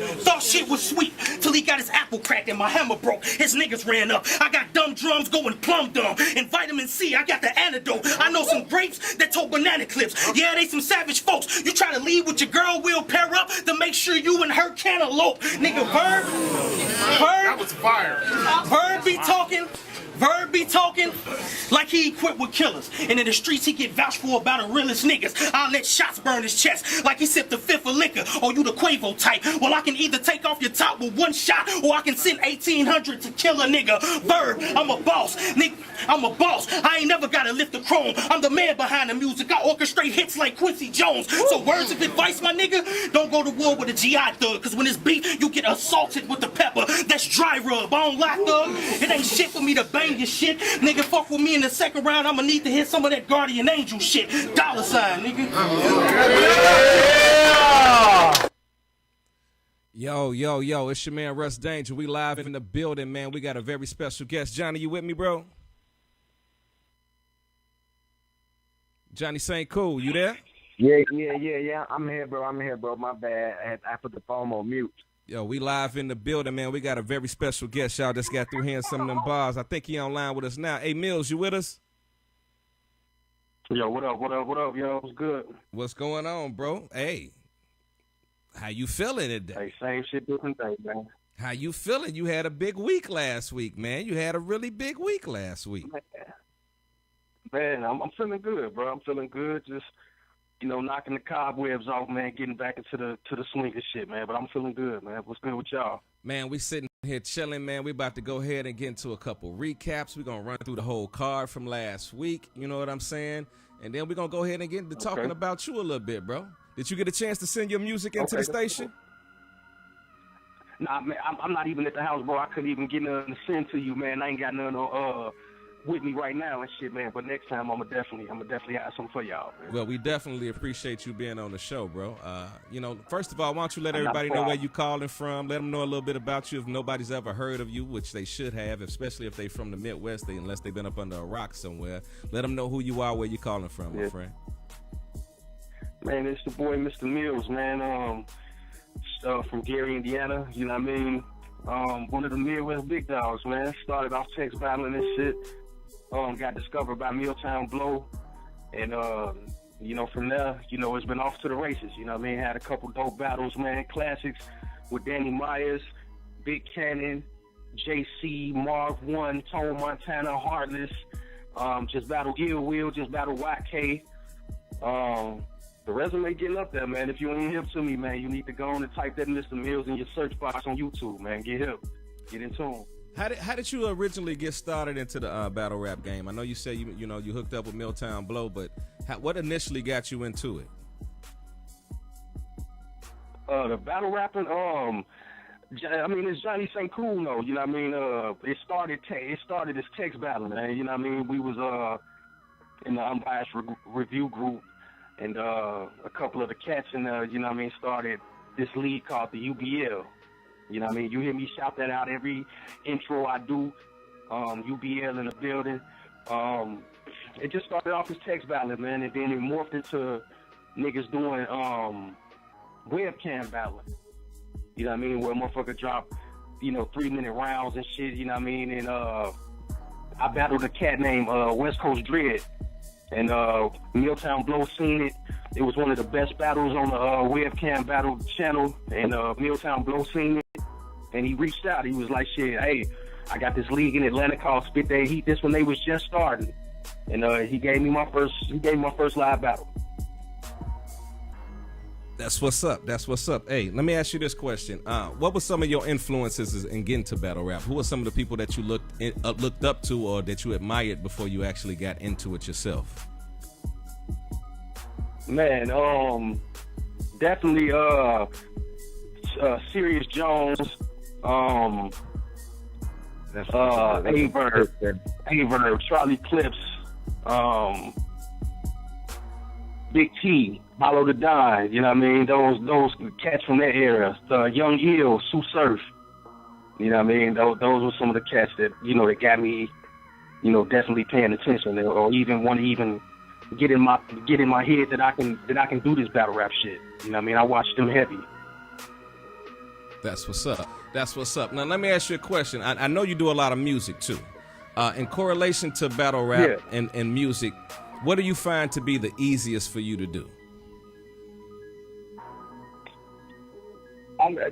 Thought shit was sweet till he got his apple cracked and my hammer broke. His niggas ran up. I got dumb drums going plum dumb. And vitamin C, I got the antidote. I know some grapes that told banana clips. Yeah, they some savage folks. You try to leave with your girl, we'll pair up to make sure you and her cantaloupe. Nigga, Verb. That was fire. Verb be talking like he equipped with killers. And in the streets he get vouched for about the realest niggas. I'll let shots burn his chest like he sipped the fifth of liquor. Or you the Quavo type. Well, I can either take off your top with one shot or I can send 1,800 to kill a nigga. Verb, I'm a boss. Nigga, I'm a boss. I ain't never gotta lift the chrome. I'm the man behind the music. I orchestrate hits like Quincy Jones. So words of advice, my nigga, don't go to war with a GI thug. Cause when it's beef, you get assaulted with the pepper. That's dry rub. I don't lie, thug. It ain't shit for me to bang your shit. Nigga, fuck with me in the second round. I'ma need to hit some of that Guardian Angel shit. Dollar sign, nigga. Yo, it's your man Russ Danger. We live in the building, man. We got a very special guest. Johnny, you with me, bro? Johnny St. Cool, you there? Yeah. I'm here, bro. My bad. I put the phone on mute. Yo, we live in the building, man. We got a very special guest. Y'all just got through hearing some of them bars. I think he online with us now. Hey, Mills, you with us? Yo, what up, yo? What's good? What's going on, bro? Hey, how you feeling today? Hey, same shit, different thing, man. How you feeling? You had a big week last week, man. You had a really big week last week. Man, I'm feeling good, bro. I'm feeling good. Just, knocking the cobwebs off, man, getting back into the swing of shit, man. But I'm feeling good, man. What's good with y'all? Man, we sitting here chilling, man. We about to go ahead and get into a couple recaps. We're going to run through the whole card from last week, you know what I'm saying? And then we're going to go ahead and get into talking about you a little bit, bro. Did you get a chance to send your music into the station? Nah, man, I'm not even at the house, bro. I couldn't even get nothing to send to you, man. I ain't got nothing with me right now and shit, man. But next time, I'm definitely have something for y'all, man. Well, we definitely appreciate you being on the show, bro. First of all, why don't you let everybody know where you calling from? Let them know a little bit about you if nobody's ever heard of you, which they should have, especially if they from the Midwest, unless they've been up under a rock somewhere. Let them know who you are, where you calling from, my friend. Man, it's the boy, Mr. Mills, man. From Gary, Indiana. You know what I mean? One of the Midwest big dogs, man. Started off text battling and shit. Got discovered by Milltown Blow. And, from there, it's been off to the races. You know what I mean? Had a couple dope battles, man. Classics with Danny Myers, Big Cannon, JC, Marv 1, Tone Montana, Heartless. Just battled Ill Will, just battled YK. The resume getting up there, man. If you ain't hip to me, man, you need to go on and type that Mr. Mills in your search box on YouTube, man. Get hip. Get in tune. How did you originally get started into the battle rap game? I know you said you hooked up with Milltown Blow, but what initially got you into it? The battle rapping, it's Johnny St. Cool, though. You know what I mean? It started as text battling, man. You know what I mean? We was in the Unbiased Review group, and a couple of the cats in there, started this league called the UBL. You know what I mean? You hear me shout that out every intro I do. UBL in the building. It just started off as text battling, man, and then it morphed into niggas doing webcam battling. You know what I mean? Where a motherfucker drop, 3-minute rounds and shit, you know what I mean? And I battled a cat named West Coast Dread. And Milltown Blow seen it. It was one of the best battles on the webcam battle channel. And Milltown Blow seen it. And he reached out. He was like, shit, hey, I got this league in Atlanta called Spit That Heat. This when they was just starting. And he gave me my first live battle. That's what's up. Hey, let me ask you this question. What were some of your influences in getting to battle rap? Who were some of the people that you looked up to or that you admired before you actually got into it yourself? Man, definitely Serious Jones, Averb, Charlie Clips, Big T, Hollow the Die, you know what I mean? Those cats from that era. Young Ill, Sue Surf. You know what I mean? Those were some of the cats that, that got me, definitely paying attention, or even want to even get in my head that I can do this battle rap shit. You know what I mean? I watched them heavy. That's what's up. That's what's up. Now, let me ask you a question. I know you do a lot of music, too. In correlation to battle rap and music, what do you find to be the easiest for you to do?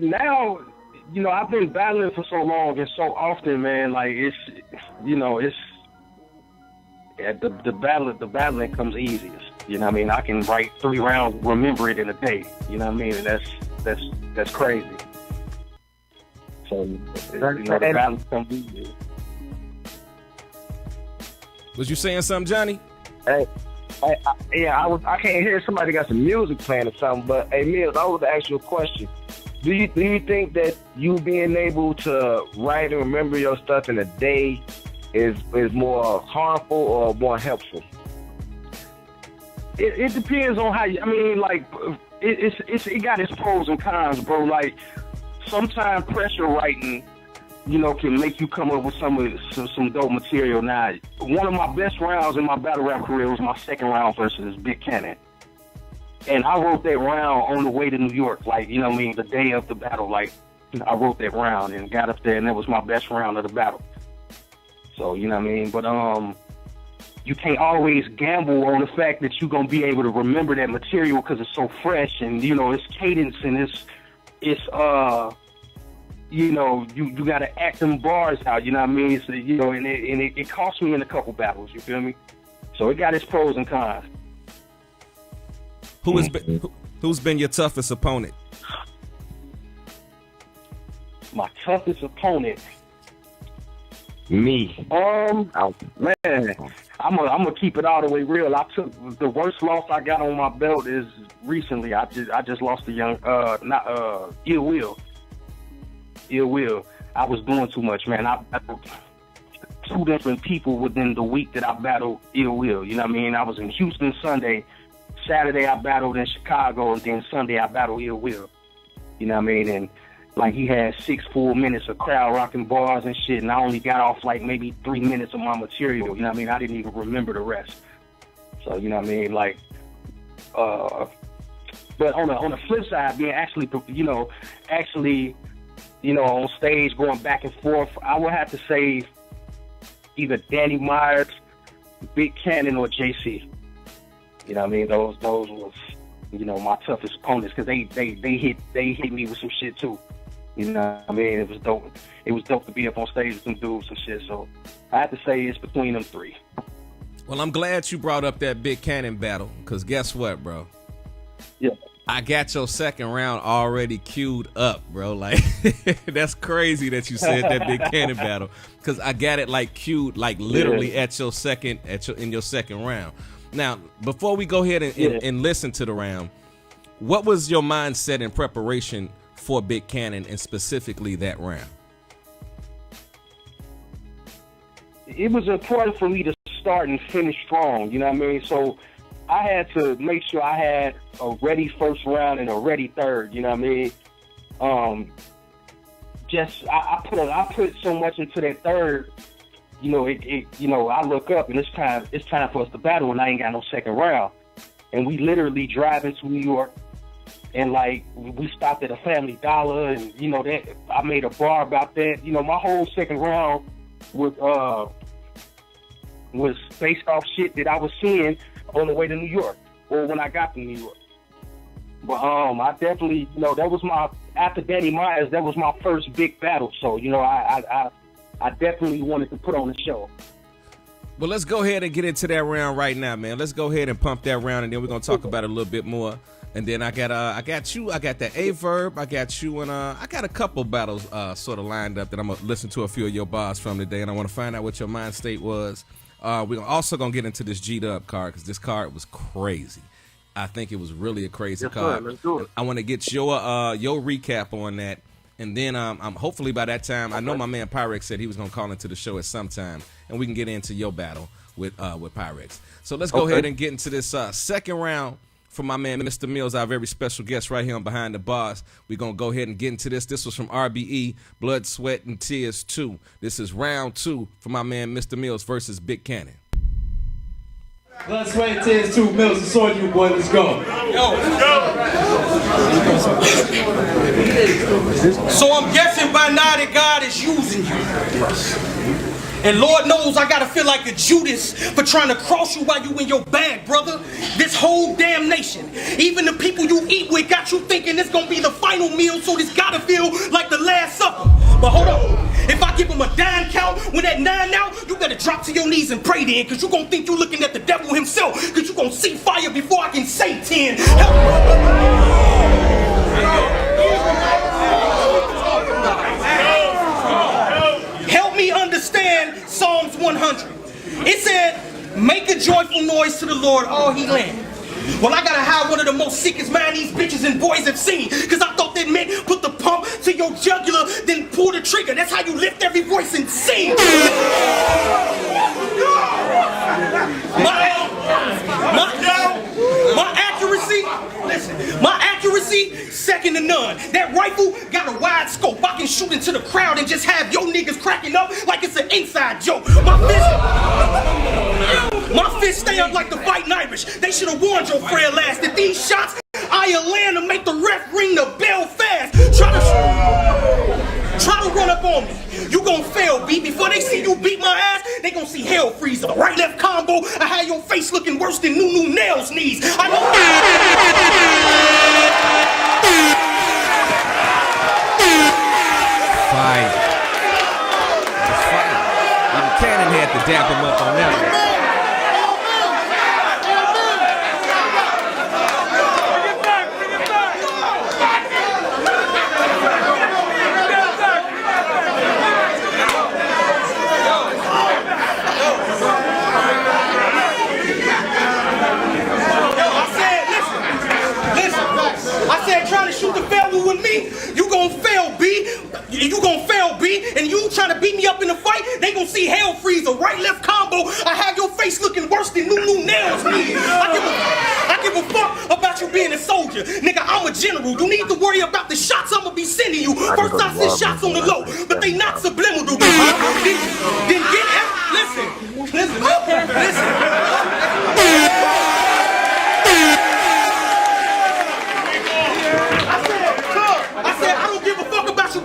Now, you know, I've been battling for so long and so often, man. Like it's the battling comes easiest. You know what I mean? I can write 3 rounds, remember it in a day. You know what I mean? And that's crazy. So you know, the battling comes easiest. Was you saying something, Johnny? Hey, I can't hear somebody got some music playing or something. But hey, Mills, I was to ask you a question. Do you think that you being able to write and remember your stuff in a day is more harmful or more helpful? It depends on how you. I mean, like it got its pros and cons, bro. Like sometimes pressure writing, you know, can make you come up with some dope material. Now, one of my best rounds in my battle rap career was my second round versus Big Cannon. And I wrote that round on the way to New York, like, you know what I mean, the day of the battle. Like, I wrote that round and got up there, and that was my best round of the battle. So, you know what I mean? But you can't always gamble on the fact that you're going to be able to remember that material because it's so fresh and, you know, it's cadence and it's you know, you got to act them bars out, you know what I mean? So, you know, and it cost me in a couple battles, you feel me? So it got its pros and cons. Who's been your toughest opponent? My toughest opponent? Me. Man, I'm gonna keep it all the way real. I took the worst loss I got on my belt is recently. I just lost to Ill Will. Ill Will. I was doing too much, man. I battled 2 different people within the week that I battled Ill Will. You know what I mean? I was in Houston Sunday. Saturday I battled in Chicago, and then Sunday I battled Ill Will. You know what I mean? And like he had 6 full minutes of crowd rocking bars and shit, and I only got off like maybe 3 minutes of my material. You know what I mean? I didn't even remember the rest. So you know what I mean? Like, but on the flip side, being actually on stage going back and forth, I would have to say either Danny Myers, Big Cannon, or JC. You know what I mean? Those was, you know, my toughest opponents because they hit me with some shit too. You know what I mean? It was dope. It was dope to be up on stage with some dudes and shit. So I have to say it's between them 3. Well, I'm glad you brought up that Big Cannon battle because guess what, bro? Yeah. I got your second round already queued up, bro. Like, that's crazy that you said that Big Cannon battle because I got it like queued, like literally in your second round. Now, before we go ahead and listen to the round, what was your mindset in preparation for Big Cannon and specifically that round? It was important for me to start and finish strong, you know what I mean? So I had to make sure I had a ready first round and a ready third, you know what I mean? I put so much into that third. You know, I look up and it's time for us to battle, and I ain't got no second round. And we literally drive into New York, and like we stopped at a Family Dollar, and you know that I made a bar about that. You know, my whole second round was based off shit that I was seeing on the way to New York or when I got to New York. But I definitely, you know, that was after Danny Myers, that was my first big battle. So you know, I definitely wanted to put on the show. Well, let's go ahead and get into that round right now, man. Let's go ahead and pump that round, and then we're gonna talk about it a little bit more. And then I got you. I got the A-Verb. I got you, and I got a couple battles sort of lined up that I'm gonna listen to a few of your bars from today, and I want to find out what your mind state was. We're also gonna get into this G-Dub card because this card was crazy. I think it was really a crazy card. Let's do it. I want to get your recap on that. And then I'm hopefully by that time, I know my man Pyrex said he was going to call into the show at some time, and we can get into your battle with Pyrex. So let's go ahead and get into this second round for my man Mr. Mills, our very special guest right here on Behind the Bars. We're going to go ahead and get into this. This was from RBE, Blood, Sweat, and Tears 2. This is round 2 for my man Mr. Mills versus Big Cannon. Blood, Sweat, and Tears 2, Mills, it's on you, boy. Let's go. Yo, let's go. So I'm guessing by now that God is using you. And Lord knows I gotta feel like a Judas for trying to cross you while you in your bag, brother. This whole damn nation, even the people you eat with, got you thinking this gonna be the final meal, so this gotta feel like the Last Supper. But hold on, if I give him a dime count, when that 9 out, you better drop to your knees and pray then, cause you gonna think you looking at the devil himself, cause you gonna see fire before I can say 10. Help me understand Psalms 100. It said, make a joyful noise to the Lord, all he land. Well, I gotta have one of the most sickest mind these bitches and boys have seen, cause I thought that meant put the pump to your jugular, then pull the trigger. That's how you lift every voice and sing. My accuracy, listen, my accuracy, second to none. That rifle got a wide scope. I can shoot into the crowd and just have your niggas cracking up like it's an inside joke. My fist stay up like the Fighting Irish. They should have warned your frail ass that these shots I'll land to make the ref ring the bell fast. Try to run up on me. You gon' fail, B. Before they see you beat my ass, they gon' see hell freeze. A right-left combo, I had your face looking worse than Nunu Nails' knees. I know. Fine. It's fine. Even Cannon had to dap him up on that one. Trying to shoot the failure with me, you gon' fail, B. You gon' fail, B. And you trying to beat me up in the fight, they gon' see hell freeze. A right-left combo, I have your face looking worse than Nunu Nails' knees. I give a fuck about you being a soldier. Nigga, I'm a general. You need to worry about the shots I'ma be sending you. First I send shots on the low, but they not subliminal. Then get out. Listen.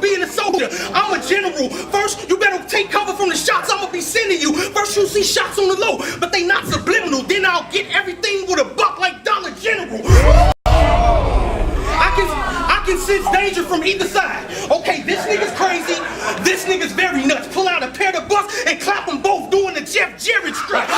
Being a soldier, I'm a general. First, you better take cover from the shots I'ma be sending you. First, you see shots on the low, but they not subliminal. Then I'll get everything with a buck like Dollar General. I can sense danger from either side. Okay, this nigga's crazy. This nigga's very nuts. Pull out a pair of bucks and clap them both doing the Jeff Jarrett strut.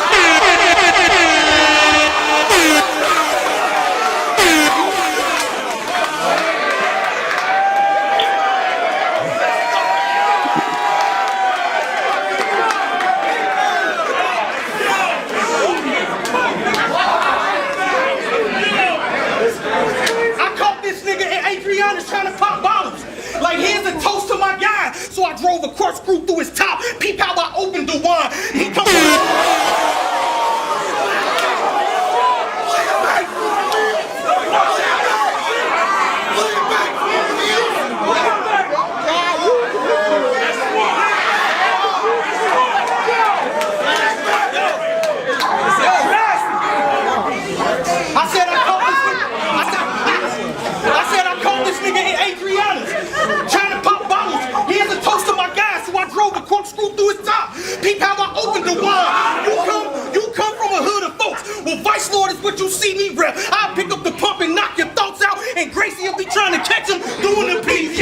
Trying to pop bottles. Like, here's a toast to my guy. So I drove a corkscrew through his top. Peep how I opened the wine. He comes screw through his top. Peep how I opened the wine. You come from a hood of folks. Well, Vice Lord is what you see me rep. I pick up the pump and knock your thoughts out, and Gracie will be trying to catch him doing the beat.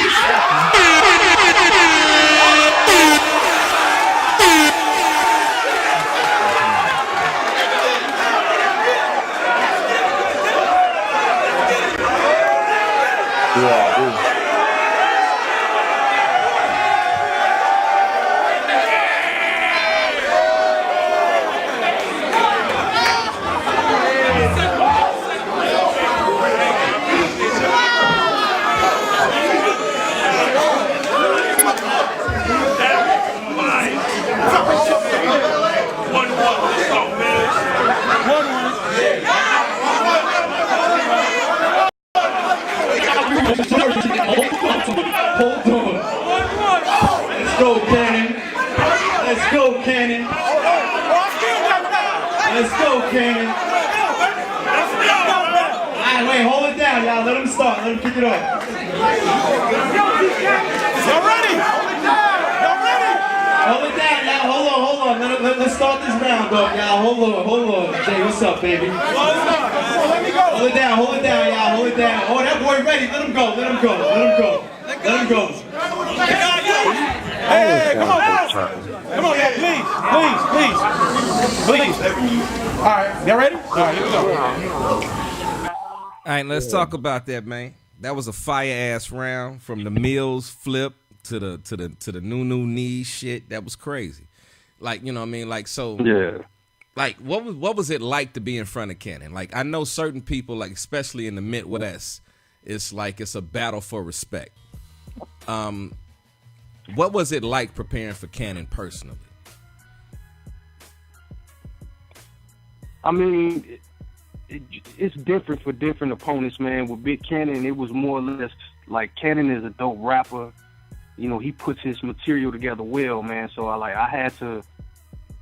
Wait, hold it down, y'all. Let him start. Let him kick it off. let's start this round off, y'all. Hold on. Jay, what's up, baby? Let me go. Hold it down, y'all. Hold it down. Oh, that boy ready. Let him go. Hey, come on. Come on, yeah, please. All right, y'all ready? All right, here we go. All right, let's talk about that, man. That was a fire ass round from the Mills flip to the new knee shit. That was crazy. Like, you know what I mean? Like, so Yeah. like what was it like to be in front of Cannon? Like, I know certain people, like especially in the Midwest, it's like it's a battle for respect. What was it like preparing for Cannon personally? I mean, it's different for different opponents, man. With Big Cannon, it was more or less like Cannon is a dope rapper. You know, he puts his material together well, man. So I had to,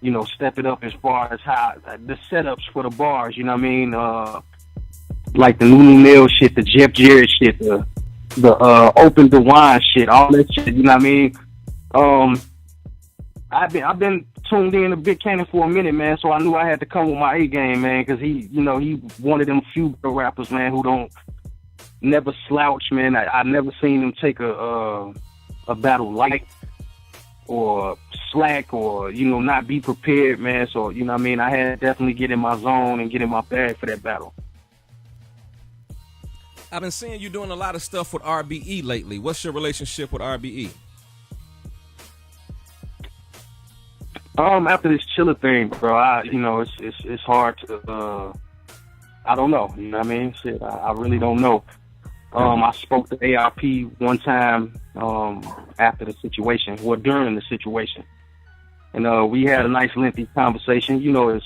you know, step it up as far as how the setups for the bars. You know what I mean? Like the Lulu Nail shit, the Jeff Jarrett shit, the Open the Wine shit, all that shit. You know what I mean? I've been tuned in to Big Cannon for a minute, man. So I knew I had to come with my A game, man, because he one of them few rappers, man, who don't never slouch, man. I never seen him take a battle light or slack or, you know, not be prepared, man. So, you know what I mean? I had to definitely get in my zone and get in my bag for that battle. I've been seeing you doing a lot of stuff with RBE lately. What's your relationship with RBE? After this Chiller thing, bro, you know, it's hard to, I don't know, you know what I mean? Shit, I really don't know. I spoke to ARP one time, after the situation, or during the situation. And, we had a nice lengthy conversation. You know, as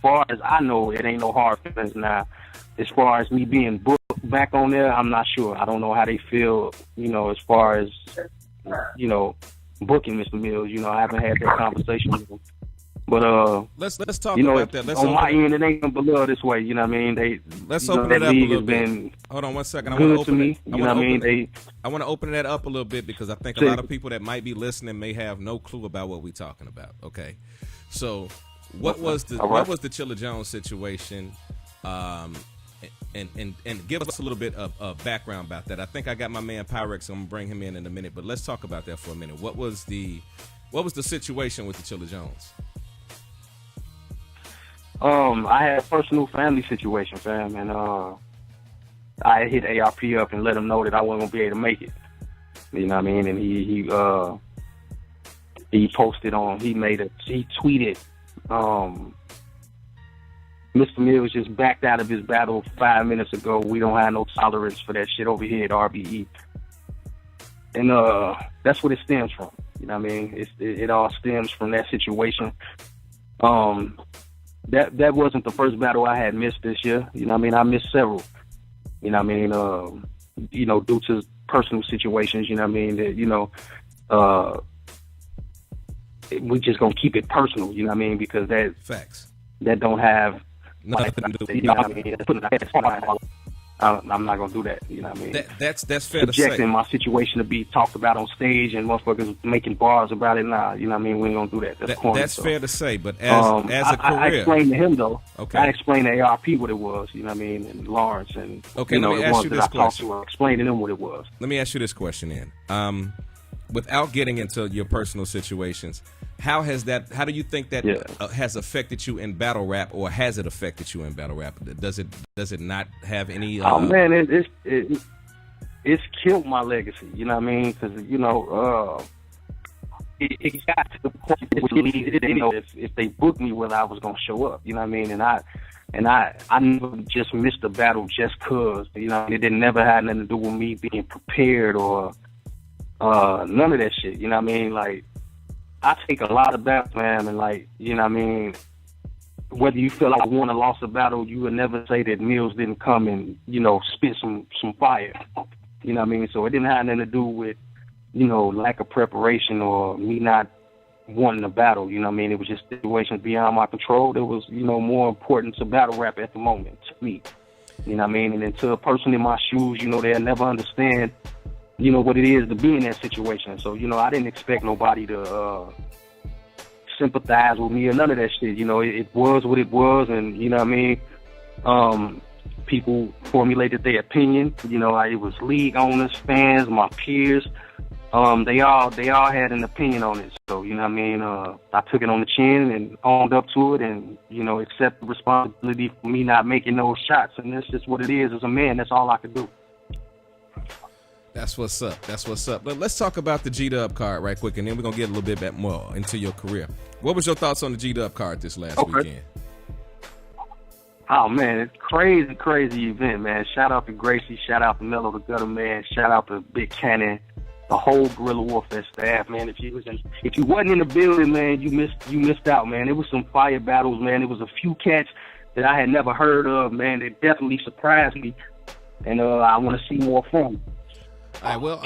far as I know, it ain't no hard feelings now. As far as me being booked back on there, I'm not sure. I don't know how they feel, you know, as far as, you know, booking Mr. Mills. You know, I haven't had that conversation with him. But let's talk you know, about that. On my end, it ain't but love this way. You know what I mean? Let's open it up a little bit. Been hold on one second. I good want to to open me. it. You know what I mean? I want to open that up a little bit because I think a lot of people that might be listening may have no clue about what we're talking about. Okay, so what was the Chilla Jones situation? And give us a little bit of background about that. I think I got my man Pyrex. I'm gonna bring him in a minute, but let's talk about that for a minute. What was the situation with the Chilla Jones? I had a personal family situation, fam, and I hit ARP up and let him know that I wasn't gonna be able to make it. You know what I mean? And he posted he tweeted, Mr. Mills just backed out of his battle 5 minutes ago. We don't have no tolerance for that shit over here at RBE. And that's what it stems from. You know what I mean? It all stems from that situation. That wasn't the first battle I had missed this year. You know what I mean? I missed several. You know what I mean? You know, due to personal situations, you know what I mean? That, you know, we just gonna keep it personal, you know what I mean? Because facts. That don't have nothing to do. You know what I mean? I'm not gonna do that. You know what I mean? That's fair to say. Subjecting my situation to be talked about on stage and motherfuckers making bars about it. Nah, you know what I mean? We ain't gonna do that. That's fair to say. But as a career, I explained to him though. Okay. I explained to ARP what it was. You know what I mean? And Lawrence and okay. Let me ask you this question. I explained to them what it was. Let me ask you this question then. Without getting into your personal situations, how do you think that has affected you in battle rap, or has it affected you in battle rap? Does it not have any? Oh man, it's killed my legacy. You know what I mean? Because you know, it got to the point where, you know, if they booked me, whether I was gonna show up. You know what I mean? And I never just missed a battle just cause. You know, it didn't never had nothing to do with me being prepared or none of that shit. You know what I mean? Like, I take a lot of battles, man, and like, you know what I mean? Whether you feel like I won or lost a battle, you would never say that Mills didn't come and, you know, spit some fire. You know what I mean? So it didn't have nothing to do with, you know, lack of preparation or me not wanting a battle. You know what I mean? It was just situations beyond my control. There was, you know, more important to battle rap at the moment to me. You know what I mean? And then to a person in my shoes, you know, they'll never understand, you know, what it is to be in that situation. So, you know, I didn't expect nobody to sympathize with me or none of that shit. You know, it was what it was, and you know what I mean. People formulated their opinion. You know, it was league owners, fans, my peers. They all had an opinion on it. So, you know what I mean? I took it on the chin and owned up to it and, you know, accept the responsibility for me not making those shots. And that's just what it is as a man. That's all I could do. That's what's up. That's what's up. But let's talk about the G-Dub card right quick, and then we're going to get a little bit back more into your career. What was your thoughts on the G-Dub card this last weekend? Oh, man, it's crazy event, man. Shout out to Gracie. Shout out to Mello the Gutter, man. Shout out to Big Cannon. The whole Guerrilla Warfare staff, man. If you wasn't in the building, man, you missed out, man. It was some fire battles, man. It was a few cats that I had never heard of, man. They definitely surprised me, and I want to see more from them. All right, well,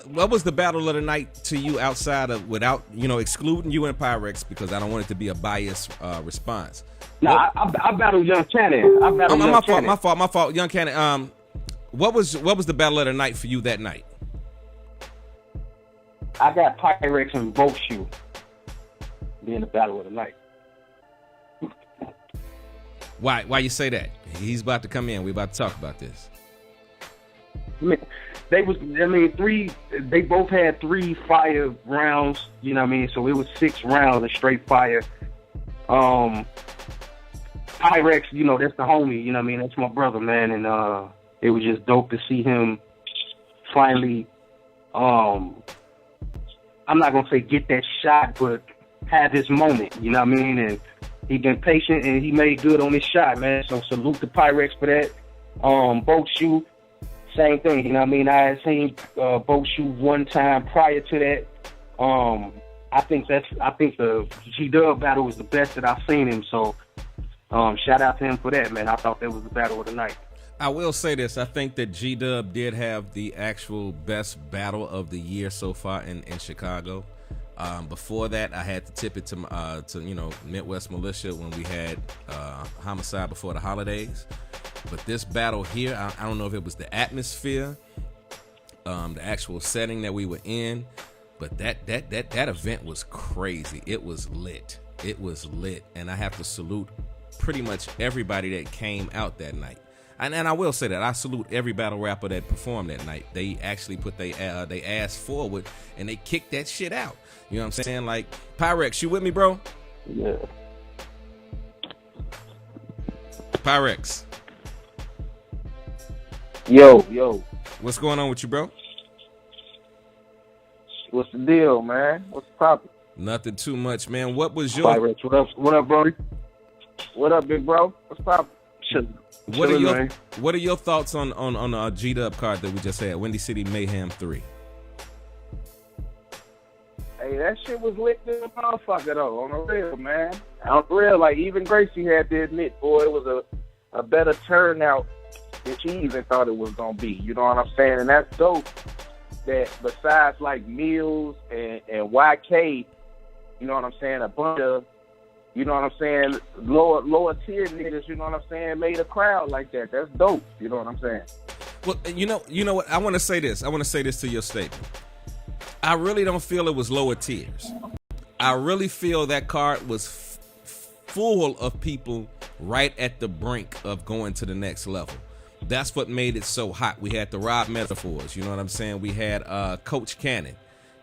what was the battle of the night to you outside of, without, you know, excluding you and Pyrex, because I don't want it to be a biased response. No, I battled Young Cannon. My fault. Young Cannon. What was the battle of the night for you that night? I got Pyrex and Boat Shoe being the battle of the night. Why you say that? He's about to come in. We're about to talk about this. They both had 3 fire rounds, you know what I mean? So it was 6 rounds of straight fire. Pyrex, you know, that's the homie, you know what I mean? That's my brother, man. And it was just dope to see him finally, I'm not going to say get that shot, but have his moment, you know what I mean? And he been patient and he made good on his shot, man. So salute to Pyrex for that. Boat Shoe, same thing, you know what I mean? I had seen Boat Shoe one time prior to that. I think the G-Dub battle was the best that I've seen him. So shout out to him for that, man. I thought that was the battle of the night. I will say this. I think that G-Dub did have the actual best battle of the year so far in Chicago. Before that, I had to tip it to you know, Midwest Militia when we had Homicide before the holidays. But this battle here, I don't know if it was the atmosphere, the actual setting that we were in, but that event was crazy. It was lit. It was lit, and I have to salute pretty much everybody that came out that night. And I will say that I salute every battle rapper that performed that night. They actually put they ass forward and they kicked that shit out. You know what I'm saying? Like, Pyrex, you with me, bro? Yeah. Pyrex. Yo. What's going on with you, bro? What's the deal, man? What's poppin'? Nothing too much, man. What was your... Pyrex, what up, Brody? What up, big bro? What's poppin'? What are your thoughts on the G-Dub card that we just had, Windy City Mayhem 3? Hey, that shit was lit to the motherfucker though, on the real, man. On the real, like even Gracie had to admit, boy, it was a better turnout than she even thought it was gonna be. You know what I'm saying? And that's dope. That besides like Mills and YK, you know what I'm saying, a bunch of, you know what I'm saying, lower tier niggas, you know what I'm saying, made a crowd like that. That's dope. You know what I'm saying? Well, you know what? I want to say this. I want to say this to your statement. I really don't feel it was lower tiers. I really feel that card was full of people right at the brink of going to the next level. That's what made it so hot. We had the Rob Metaphors, you know what I'm saying? We had Coach Cannon,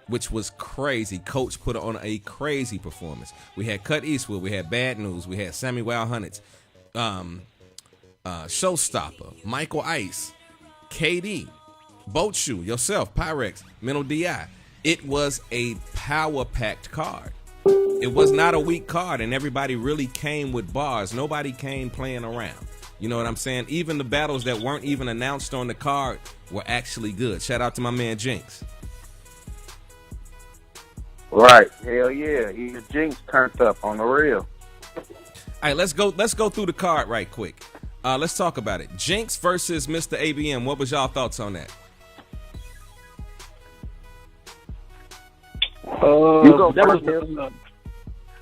which was crazy. Coach put on a crazy performance. We had Cut Eastwood, we had Bad News, we had Sammy Wild Hunnits, Showstopper, Michael Ice, KD, Boat Shoe, yourself, Pyrex, Mental DI. It was a power-packed card. It was not a weak card, and everybody really came with bars. Nobody came playing around. You know what I'm saying? Even the battles that weren't even announced on the card were actually good. Shout out to my man Jinx. Right. Hell yeah. Even Jinx turned up on the real. All right, let's go through the card right quick. Let's talk about it. Jinx versus Mr. ABM. What was y'all thoughts on that? You go first,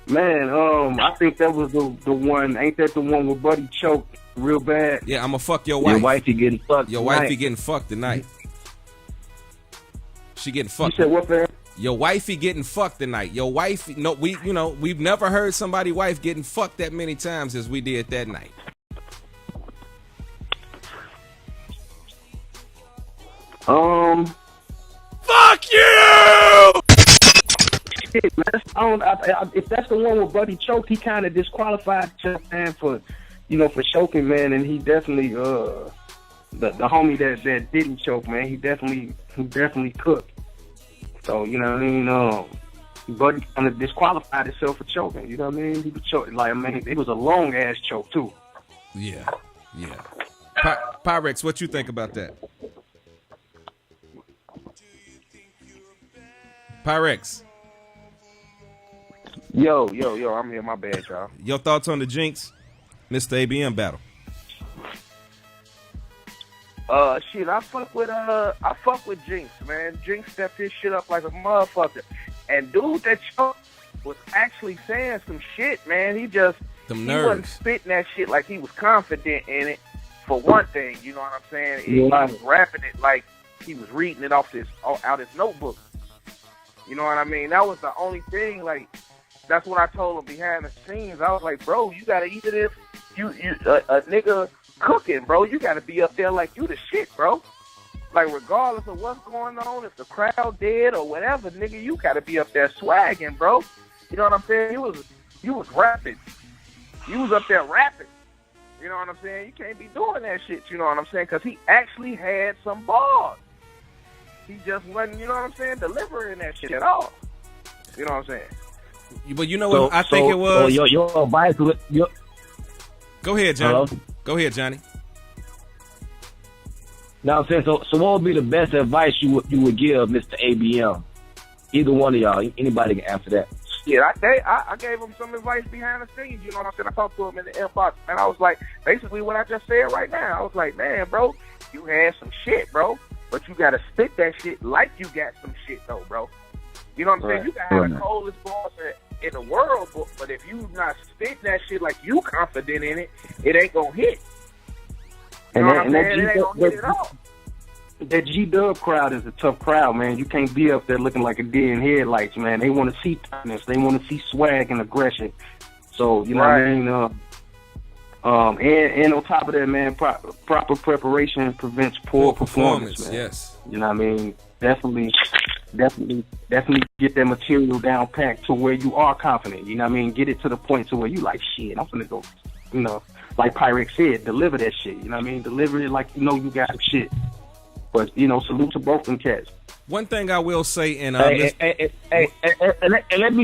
I think that was the one. Ain't that the one with Buddy choked real bad? Yeah, I'm gonna fuck your wife. Your wifey getting fucked. Your wifey getting fucked tonight. She getting fucked. You said what, man? Your wifey getting fucked tonight. Your wife, no, we've never heard somebody wife getting fucked that many times as we did that night. Fuck you! Shit, man. If that's the one where Buddy choked, he kind of disqualified himself, man, for choking, man. And he definitely, the homie that didn't choke, man, he definitely cooked. So, you know what I mean? Buddy kind of disqualified himself for choking. You know what I mean? He was choking, like, I mean, it was a long ass choke too. Yeah. Pyrex, what you think about that? Pyrex. Yo, I'm here. My bad, y'all. Your thoughts on the Jinx, Mr. ABM battle? Shit, I fuck with Jinx, man. Jinx stepped his shit up like a motherfucker. And dude that choked was actually saying some shit, man. He wasn't spitting that shit like he was confident in it, for one thing, you know what I'm saying? He was rapping it like he was reading it out his notebook. You know what I mean? That was the only thing, like, that's what I told him behind the scenes. I was like, bro, you gotta eat it if a nigga cooking, bro. You gotta be up there like you the shit, bro. Like, regardless of what's going on, if the crowd dead or whatever, nigga, you gotta be up there swagging, bro. You know what I'm saying? You was rapping. You was up there rapping. You know what I'm saying? You can't be doing that shit, you know what I'm saying? Because he actually had some bars. He just wasn't, you know what I'm saying, delivering that shit at all. You know what I'm saying? But you know what I think it was? So your advice, Go ahead, Johnny. Hello? Go ahead, Johnny. Now I'm saying, so what would be the best advice you would give Mr. ABM? Either one of y'all, anybody can answer that. Yeah, I gave him some advice behind the scenes, you know what I'm saying? I talked to him in the inbox, and I was like, basically what I just said right now. I was like, man, bro, you had some shit, bro, but you gotta spit that shit like you got some shit, though, bro. You know what I'm saying? You can have the coldest balls in the world, but if you not spitting that shit like you confident in it, it ain't gonna hit. You know what I'm saying? It ain't gonna hit at all. That G-Dub crowd is a tough crowd, man. You can't be up there looking like a deer in headlights, man. They want to see toughness. They want to see swag and aggression. So, you know what I mean? And on top of that, man, proper preparation prevents poor performance, man. Yes. You know what I mean? Definitely get that material down packed to where you are confident. You know what I mean? Get it to the point to where you like, shit, I'm finna go, you know, like Pyrex said, deliver that shit. You know what I mean? Deliver it like you know you got some shit. But, you know, salute to both them cats. One thing I will say, and let me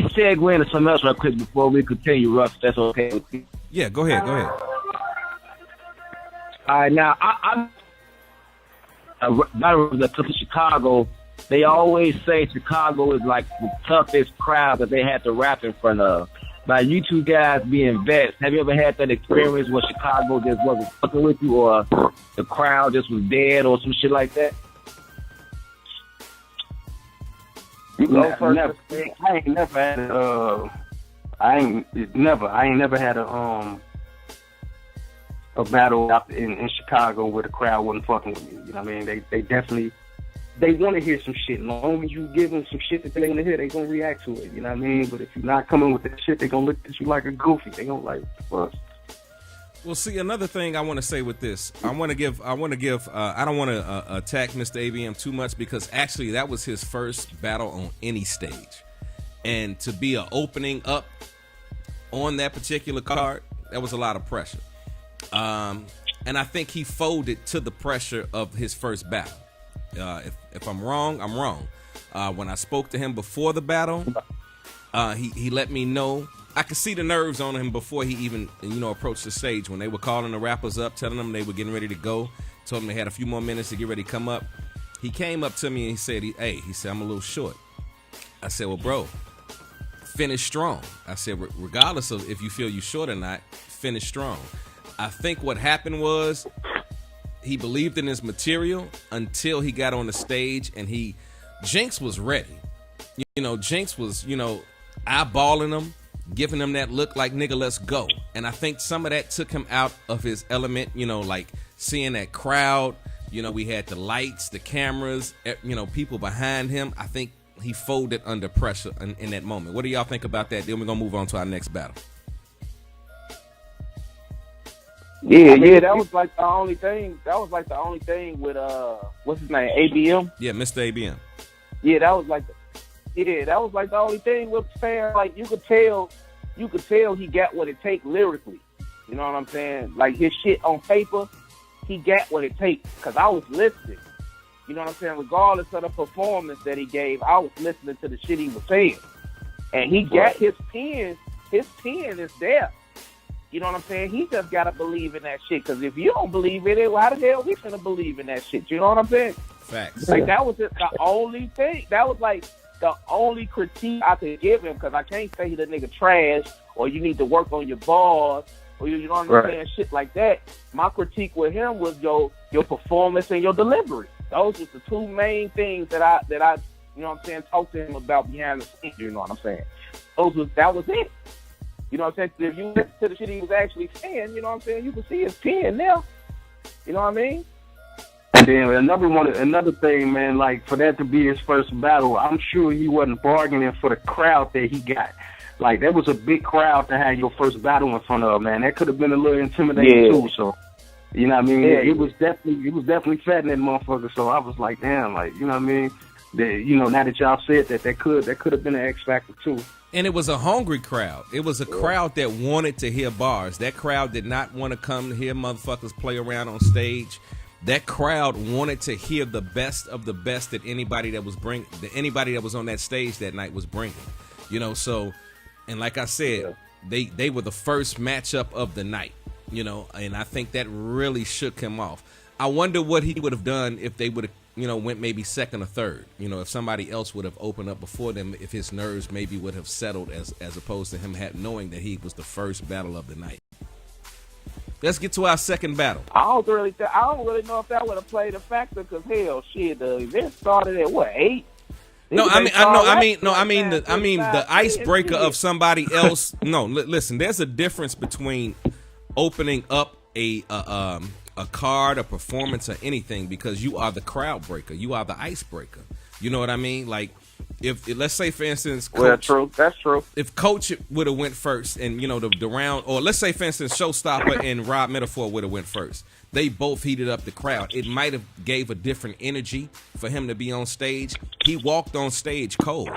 segue into something else right quick before we continue, Russ. That's okay with you? Yeah, go ahead. All right, now, battles that come to Chicago, they always say Chicago is like the toughest crowd that they had to rap in front of. Now, you two guys being vets, have you ever had that experience where Chicago just wasn't fucking with you, or the crowd just was dead, or some shit like that? You go first. I ain't never had a battle out in Chicago where the crowd wasn't fucking with you. You know what I mean? They definitely want to hear some shit. As long as you give them some shit that they want to hear, they gonna react to it. You know what I mean? But if you're not coming with that shit, they gonna look at you like a goofy. They gonna like, fuck. Well, see, another thing I want to say with this, I don't want to attack Mr. ABM too much, because actually that was his first battle on any stage. And to be an opening up on that particular card, that was a lot of pressure. And I think he folded to the pressure of his first battle. If I'm wrong, I'm wrong. When I spoke to him before the battle, he let me know. I could see the nerves on him before he even, approached the stage. When they were calling the rappers up, telling them they were getting ready to go, told them they had a few more minutes to get ready to come up. He came up to me and he said, he said, I'm a little short. I said, well, bro, finish strong. I said, regardless of if you feel you're short or not, finish strong. I think what happened was he believed in his material until he got on the stage, and Jinx was ready. Jinx was, eyeballing him, giving him that look like, nigga, let's go. And I think some of that took him out of his element, like seeing that crowd. We had the lights, the cameras, people behind him. I think he folded under pressure in that moment. What do y'all think about that? Then we're gonna move on to our next battle. Yeah, that was like the only thing. That was like the only thing with what's his name, ABM. Yeah, Mr. ABM. Yeah, that was like the only thing with saying, like, you could tell he got what it take lyrically. You know what I'm saying? Like, his shit on paper, he got what it takes. Cause I was listening. You know what I'm saying? Regardless of the performance that he gave, I was listening to the shit he was saying. And he got his pen is there. You know what I'm saying? He just gotta believe in that shit. Cause if you don't believe in it, well, how the hell we finna believe in that shit? You know what I'm saying? Facts. Like, that was just the only thing. That was like the only critique I could give him, because I can't say the nigga trash or you need to work on your bars or you know what I'm saying, shit like that. My critique with him was your performance and your delivery. Those was the two main things that I you know what I'm saying, talked to him about behind the scenes. You know what I'm saying? That was it. You know what I'm saying? If you listen to the shit he was actually saying, you know what I'm saying, you can see his pen now. You know what I mean? And then another thing, man, like, for that to be his first battle, I'm sure he wasn't bargaining for the crowd that he got. Like, that was a big crowd to have your first battle in front of, man. That could have been a little intimidating too. So, you know what I mean? Yeah. It was definitely fat in that motherfucker. So I was like, damn, like, you know what I mean? Now that y'all said that could have been an X factor too. And it was a hungry crowd. It was a crowd that wanted to hear bars. That crowd did not want to come to hear motherfuckers play around on stage. That crowd wanted to hear the best of the best that anybody that was on that stage that night was bringing. You know, so, and like I said, they were the first matchup of the night, you know, and I think that really shook him off. I wonder what he would have done if they would have, you know, went maybe second or third. You know, if somebody else would have opened up before them, if his nerves maybe would have settled as opposed to him knowing that he was the first battle of the night. Let's get to our second battle. I don't really know if that would have played a factor, because hell, shit, the event started at what, 8? I mean the icebreaker of somebody else. No, listen, there's a difference between opening up a card, a performance, or anything, because you are the crowd breaker, you are the icebreaker. You know what I mean? Like, if let's say, for instance, Coach, that's true. If Coach would have went first, and you know the round, or let's say, for instance, Showstopper and Rob Metaphor would have went first, they both heated up the crowd. It might have gave a different energy for him to be on stage. He walked on stage cold,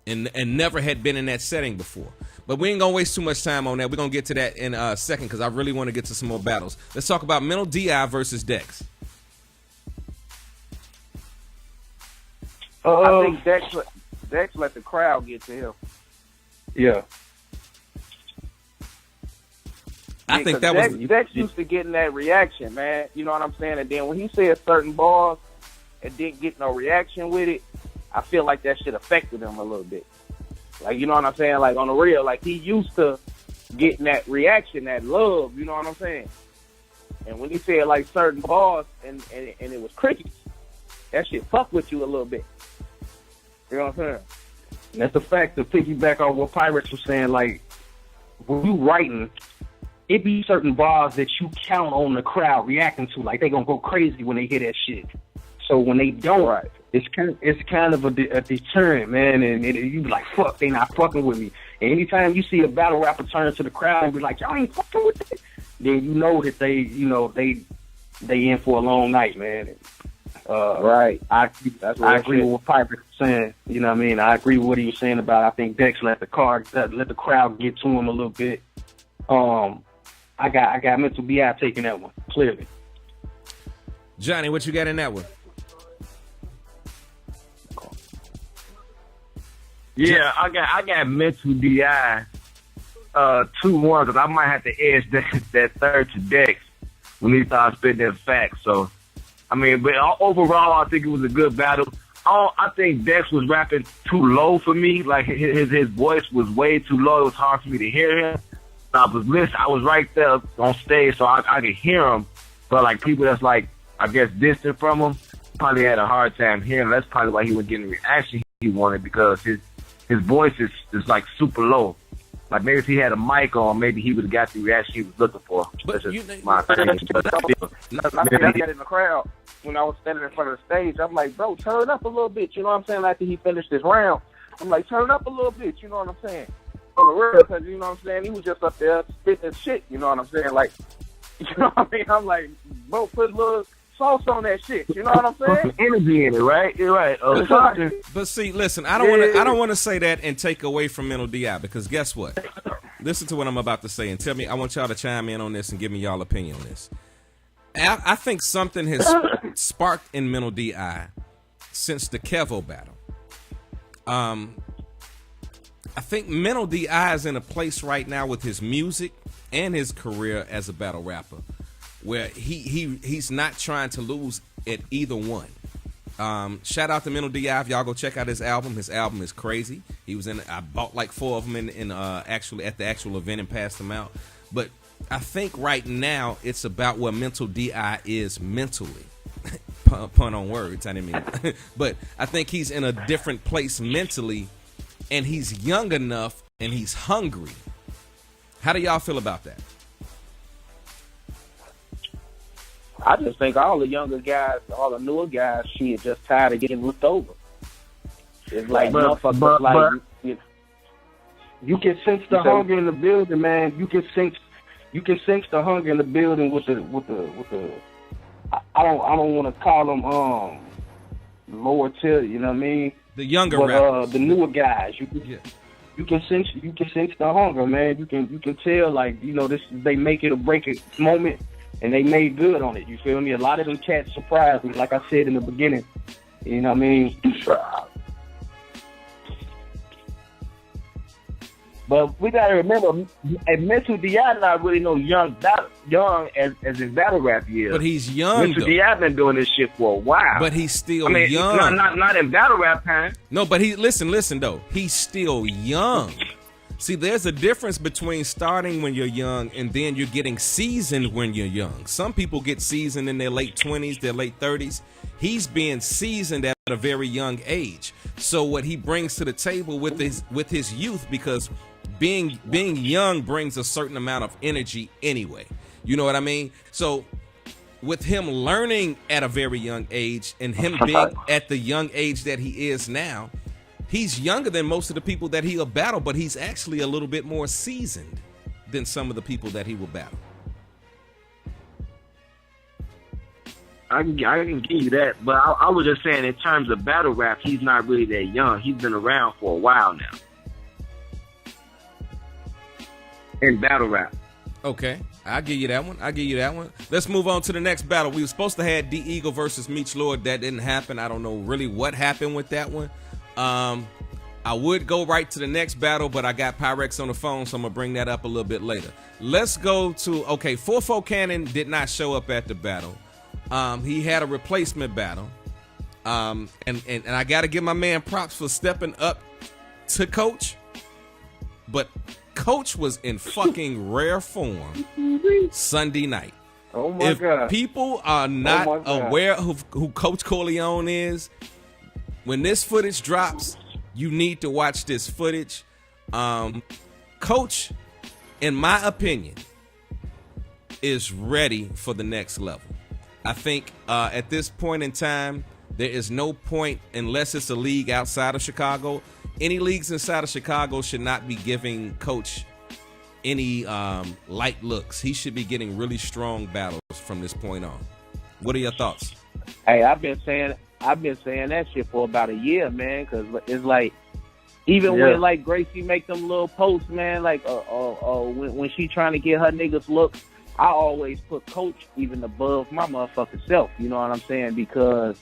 and never had been in that setting before. But we ain't gonna waste too much time on that. We're gonna get to that in a second, because I really want to get to some more battles. Let's talk about Mental D.I. versus Dex. I think Dex let the crowd get to him. Yeah. I think that Dex used to getting that reaction, man. You know what I'm saying? And then when he said certain bars and didn't get no reaction with it, I feel like that shit affected him a little bit. Like, you know what I'm saying? Like, on the real, like, he used to getting that reaction, that love, you know what I'm saying? And when he said, like, certain bars and it was crickets, that shit fuck with you a little bit. You know what I'm saying? That's the fact, to piggyback on what Pirates was saying, like, when you writing, it be certain bars that you count on the crowd reacting to, like, they gonna go crazy when they hear that shit. So when they don't, it's kind of a deterrent, man, and you be like, fuck, they not fucking with me. And anytime you see a battle rapper turn to the crowd and be like, y'all ain't fucking with it, then you know that they in for a long night, man. Right. I agree with what Piper was saying. You know what I mean? I agree with what he was saying about, I think Dex let the crowd get to him a little bit. I got Mental B.I. taking that one, clearly. Johnny, what you got in that one? Yeah, I got Mental D.I. 2-1, because I might have to edge that third to Dex when he started spitting them facts. So, I mean, but overall, I think it was a good battle. I think Dex was rapping too low for me. Like, his voice was way too low. It was hard for me to hear him. I was listening. I was right there on stage, so I could hear him. But, like, people that's, like, I guess distant from him probably had a hard time hearing him. That's probably why he was getting the reaction he wanted, because his voice is like super low. Like maybe if he had a mic on, maybe he would have got the reaction he was looking for. But That's you- just my opinion. I got in the crowd when I was standing in front of the stage. I'm like, bro, turn up a little bit. You know what I'm saying? After he finished his round, I'm like, turn up a little bit. You know what I'm saying? On the real, because you know what I'm saying? He was just up there spitting shit. You know what I'm saying? Like, you know what I mean? I'm like, bro, put a little sauce on that shit. You know what I'm Put saying? some energy in it, right? You're right. Something. But see, listen, I don't want to say that and take away from Mental DI, because guess what? Listen to what I'm about to say and tell me. I want y'all to chime in on this and give me y'all opinion on this. I think something has sparked in Mental DI since the Kevo battle. I think Mental DI is in a place right now with his music and his career as a battle rapper where he's not trying to lose at either one. Shout out to Mental DI. If y'all go check out his album is crazy. He was in. I bought like 4 of them in actually at the actual event and passed them out. But I think right now it's about where Mental DI is mentally. Pun on words. I didn't mean. But I think he's in a different place mentally, and he's young enough and he's hungry. How do y'all feel about that? I just think all the younger guys, all the newer guys, shit, just tired of getting looked over. It's like motherfuckers like You can sense the hunger in the building, man. You can sense the hunger in the building with the. I don't want to call them lower tier. You know what I mean? The younger but, rappers, the newer guys. You can sense the hunger, man. You can tell, like, you know, they make it or break it moment, and they made good on it. You feel me? A lot of them cats surprised me, like I said in the beginning. You know what I mean? But we gotta remember, Mental DI not really no young as in battle rap years. but he's young. Mental DI been doing this shit for a while. But he's still I mean, young. not in battle rap time. No, but listen though. He's still young. See, there's a difference between starting when you're young and then you're getting seasoned when you're young. Some people get seasoned in their late 20s, their late 30s. He's being seasoned at a very young age. So what he brings to the table with his youth, because being young brings a certain amount of energy anyway. You know what I mean? So with him learning at a very young age and him being at the young age that he is now, he's younger than most of the people that he'll battle, but he's actually a little bit more seasoned than some of the people that he will battle. I can give you that, but I was just saying in terms of battle rap, he's not really that young. He's been around for a while now. In battle rap. Okay, I'll give you that one. Let's move on to the next battle. We were supposed to have D Eagle versus Meech Lord. That didn't happen. I don't know really what happened with that one. I would go right to the next battle, but I got Pyrex on the phone, so I'm gonna bring that up a little bit later. Let's go to 4-4 Cannon did not show up at the battle. He had a replacement battle. And I gotta give my man props for stepping up to Coach. But Coach was in fucking rare form Sunday night. oh my If God. people are not aware of who Coach Corleone is, when this footage drops, you need to watch this footage. Coach, in my opinion, is ready for the next level. I think at this point in time, there is no point, unless it's a league outside of Chicago. Any leagues inside of Chicago should not be giving Coach any light looks. He should be getting really strong battles from this point on. What are your thoughts? Hey, I've been saying that shit for about a year, man, because it's like, even when like Gracie make them little posts, man, like when she trying to get her niggas looks, I always put Coach even above my motherfucking self. You know what I'm saying? Because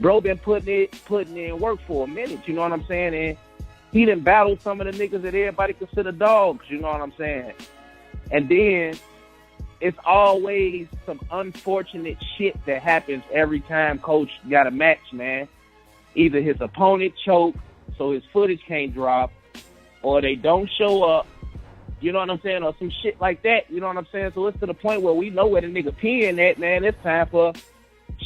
bro been putting in work for a minute. You know what I'm saying? And he done battled some of the niggas that everybody consider dogs. You know what I'm saying? And then it's always some unfortunate shit that happens every time Coach got a match, man. Either his opponent choke, so his footage can't drop, or they don't show up. You know what I'm saying? Or some shit like that. You know what I'm saying? So it's to the point where we know where the nigga peeing at, man. It's time for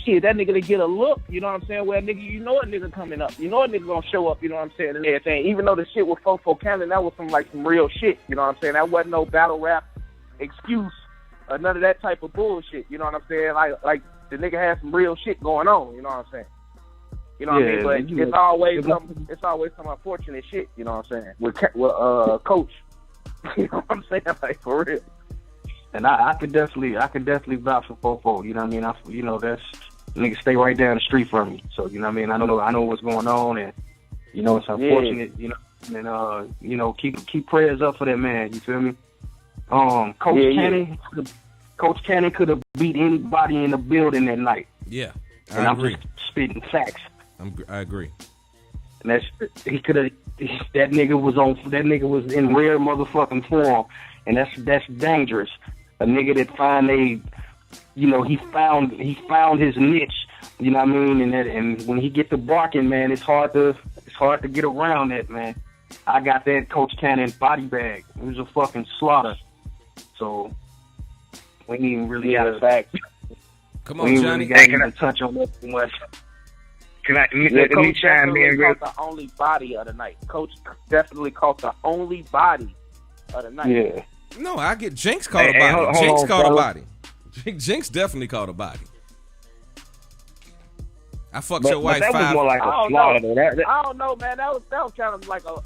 shit, that nigga to get a look, you know what I'm saying? Well, nigga, you know a nigga coming up. You know a nigga gonna show up, you know what I'm saying, and everything. Even though the shit with Fofo Cannon, that was some real shit, you know what I'm saying? That wasn't no battle rap excuse or none of that type of bullshit, you know what I'm saying? Like the nigga had some real shit going on, you know what I'm saying? You know what I mean? But it's always some unfortunate shit, you know what I'm saying? With Coach. You know what I'm saying? Like, for real. And I could definitely vouch for Fofo. You know what I mean? That's nigga stay right down the street from me. So you know what I mean? I know what's going on, and it's unfortunate. Yeah. Keep prayers up for that man. You feel me? Coach Cannon could have beat anybody in the building that night. Yeah, and I'm just spitting facts. I agree. And that nigga was in rare motherfucking form, and that's dangerous. A nigga that he found his niche. You know what I mean? And when he get to barking, man, it's hard to get around that, man. I got that Coach Cannon body bag. It was a fucking slaughter. So we ain't even really out of fact. Come on, Johnny. We ain't really got to touch on that too much. Let me chime in. Coach the only body of the night. Coach definitely caught the only body of the night. Yeah. No, I get Jinx caught a body. Jinx caught a body. Jinx definitely caught a body. I fucked your wife that 5. Was more like a slaughter. I don't know, man. That was kind of like a.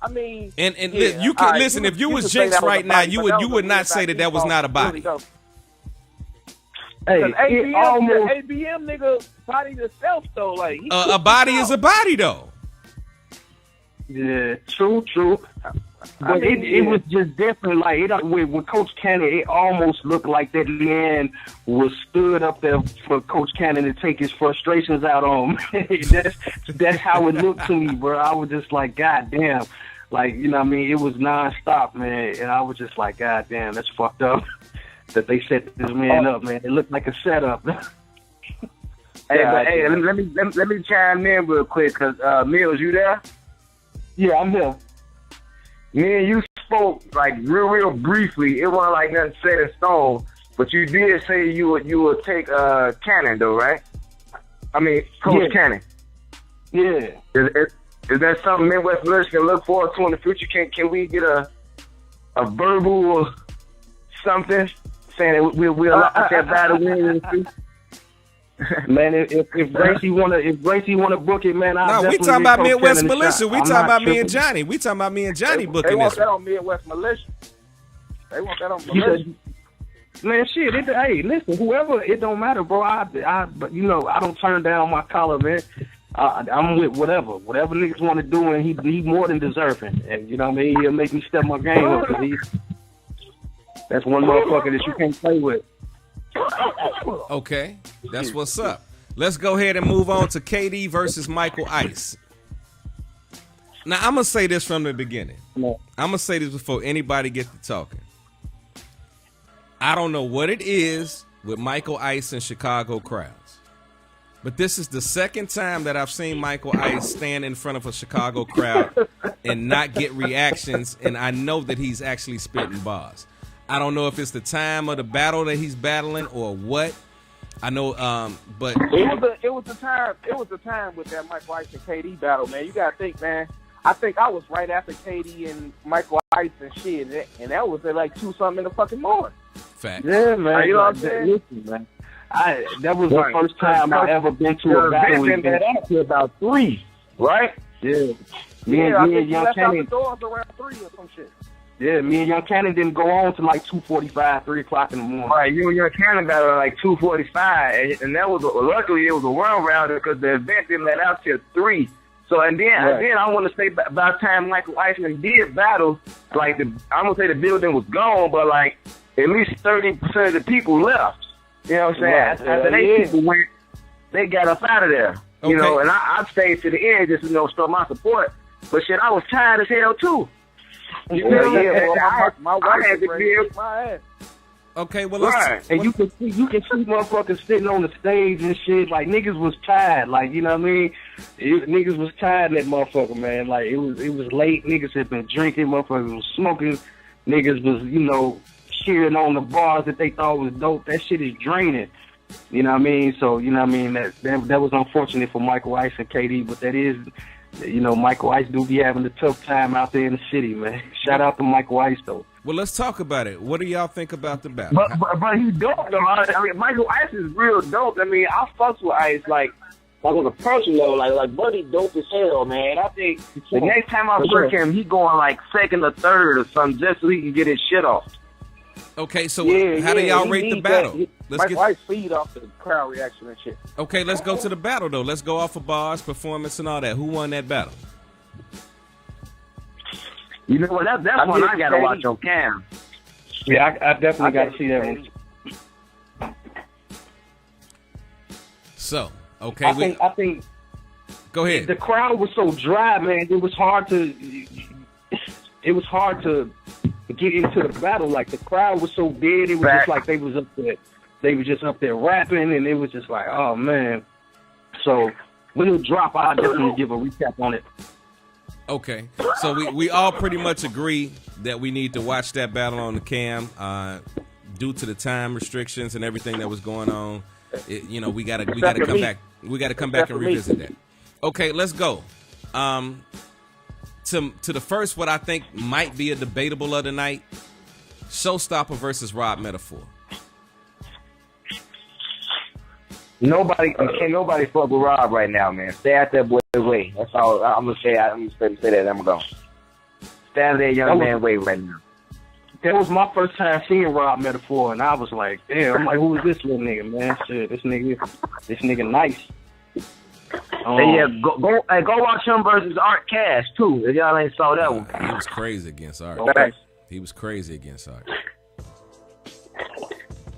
I mean, and you can listen. If you was Jinx right now, you would not say that was not a body. Hey, ABM nigga body himself though, like a body is a body though. Yeah, true. But it was just different. Like with Coach Cannon, it almost looked like that man was stood up there for Coach Cannon to take his frustrations out on him. that's how it looked to me, bro. I was just like, God damn. Like, you know what I mean? It was nonstop, man. And I was just like, God damn, that's fucked up. That they set this man up, man. It looked like a setup. Let me chime in real quick, cause Mills, you there? Yeah, I'm here. Me and you spoke like real briefly. It wasn't like nothing set in stone, but you did say you would take Cannon though, right? I mean, Coach Cannon. Yeah. Is that something Midwest Militia can look forward to in the future? Can we get a verbal or something saying that we'll lock that battle win? Man, if Gracie wanna book it, man, no, we talking about Midwest Militia. We talking about me and Johnny. We talking about me and Johnny booking this. They want that on Midwest Militia. They want that on Militia. Man, shit. Hey, listen, whoever, it don't matter, bro. But I don't turn down my collar, man. I'm with whatever niggas want to do, and he more than deserving. And you know what I mean? He'll make me step my game up. That's one motherfucker that you can't play with. Okay, that's what's up. Let's go ahead and move on to KD versus Michael Ice. Now, I'm going to say this from the beginning. I'm going to say this before anybody gets to talking. I don't know what it is with Michael Ice and Chicago crowds, but this is the second time that I've seen Michael Ice stand in front of a Chicago crowd and not get reactions, and I know that he's actually spitting bars. I don't know if it's the time of the battle that he's battling or what. I know, but it was the time with that Michael Ice and KD battle, man. You gotta think, man. I think I was right after KD and Michael Ice and shit, and that was at like 2-something in the fucking morning. Fact. Yeah, man. You know what I'm saying? Listen, man. That was the first time I ever been to a battle. We've been to about 3, right? Yeah. Me and Young Cannon. Doors around 3 or some shit. Yeah, me and Young Cannon didn't go on to like 2:45, 3 o'clock in the morning. Right, you and Young Cannon got at like 2:45, and that was luckily it was a run round because the event didn't let out till 3. So and then I want to say by the time Michael Iceman did battle, like I'm gonna say the building was gone, but like at least 30% of the people left. You know what I'm saying? Right. After they people went, they got up out of there. Okay. You know, and I stayed to the end just show my support. But shit, I was tired as hell too. You know, my wife had to give my ass. Okay, well, let's and you can see motherfuckers sitting on the stage and shit. Like niggas was tired. Like you know what I mean? Niggas was tired of that motherfucker, man. Like it was late. Niggas had been drinking. Motherfuckers was smoking. Niggas was cheering on the bars that they thought was dope. That shit is draining. You know what I mean? So, you know what I mean? That was unfortunate for Michael Ice and KD, but that is, you know, Michael Ice do be having a tough time out there in the city, man. Shout out to Michael Ice, though. Well, let's talk about it. What do y'all think about the battle? But he's dope, though. I mean, Michael Ice is real dope. I mean, I fucks with Ice, like on a personal level, like Buddy dope as hell, man. I think the next time I work him, he going like second or third or something just so he can get his shit off. Okay, so how do y'all rate the battle? Michael Ice feed off the crowd reaction and shit. Okay, let's go to the battle, though. Let's go off of bars, performance, and all that. Who won that battle? You know what? That's one I got to watch on cam. Yeah, I definitely got to see that one. So, okay. I think go ahead. The crowd was so dry, man. It was hard to get into the battle. Like, the crowd was so dead. It was just like they was just up there rapping, and it was just like, oh man. So when it drop, I'll definitely give a recap on it. Okay, so we all pretty much agree that we need to watch that battle on the cam due to the time restrictions and everything that was going on. You know, we gotta come back. We gotta come back and revisit that. Okay, let's go. To the first, what I think might be a debatable of the night: Showstopper versus Rob Metaphor. Can't nobody fuck with Rob right now, man. Stay out that boy's way. That's all I'm gonna say. I'm gonna say that. I'm gonna go. Stay out of that young man's way right now. That was my first time seeing Rob Metaphor, and I was like, damn. I'm like, who is this little nigga, man? Shit, this nigga nice. Go watch him versus Art Cash too. If y'all ain't saw that one. He was crazy against Art. Okay. He was crazy against Art.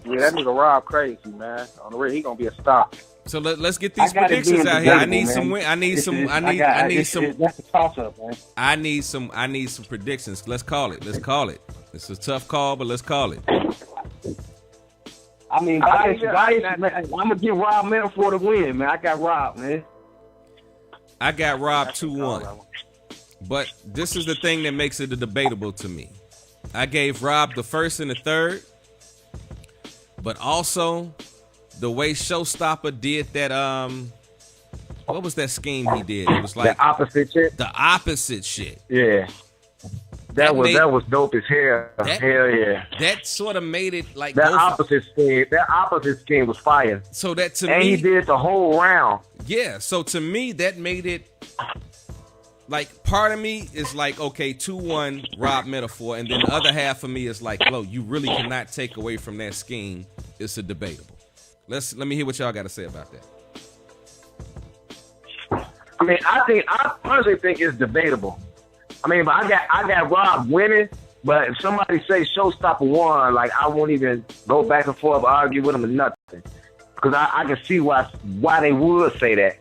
Yeah, that nigga Rob crazy, man. On the real, he gonna be a star. So let's get these predictions out here. I need some. I need some. That's a toss up, man. I need some predictions. Let's call it. It's a tough call, but let's call it. I mean, man, I'm gonna give Rob Metaphor to win, man. I got Rob, man. I got Rob 2-1. But this is the thing that makes it debatable to me. I gave Rob the first and the third, but also the way Showstopper did that. What was that scheme he did? It was like the opposite shit. The opposite shit. Yeah. That was dope as hell. Hell yeah. That sort of made it like that opposite scheme was fire. So that to and me, he did the whole round. Yeah. So to me, that made it like part of me is like, okay, 2-1 Rob Metaphor, and then the other half of me is like, well, you really cannot take away from that scheme. It's a debatable. Let me hear what y'all got to say about that. I mean, I personally think it's debatable. I mean, but I got Rob winning, but if somebody say Showstopper won, like I won't even go back and forth, argue with them or nothing, because I can see why they would say that.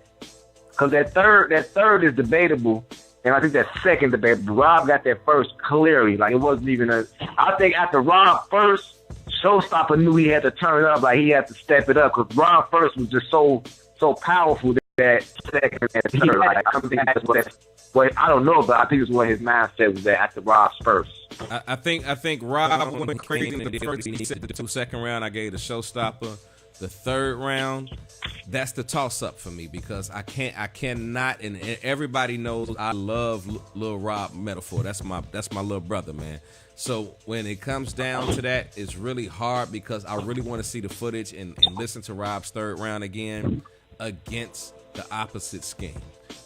Because that third is debatable, and I think that second debatable. Rob got that first clearly, like it wasn't even a. I think after Rob first, Showstopper knew he had to turn it up, like he had to step it up, because Rob first was just so powerful that second and third. Like I don't think that's what. Well, I don't know, but I think it's what his mindset was at after Rob's first. I think Rob went crazy in the first. He said the second round I gave the Showstopper. The third round, that's the toss up for me because I cannot, and everybody knows I love Lil Rob Metaphor. That's my little brother, man. So when it comes down to that, it's really hard because I really want to see the footage and listen to Rob's third round again against the opposite scheme.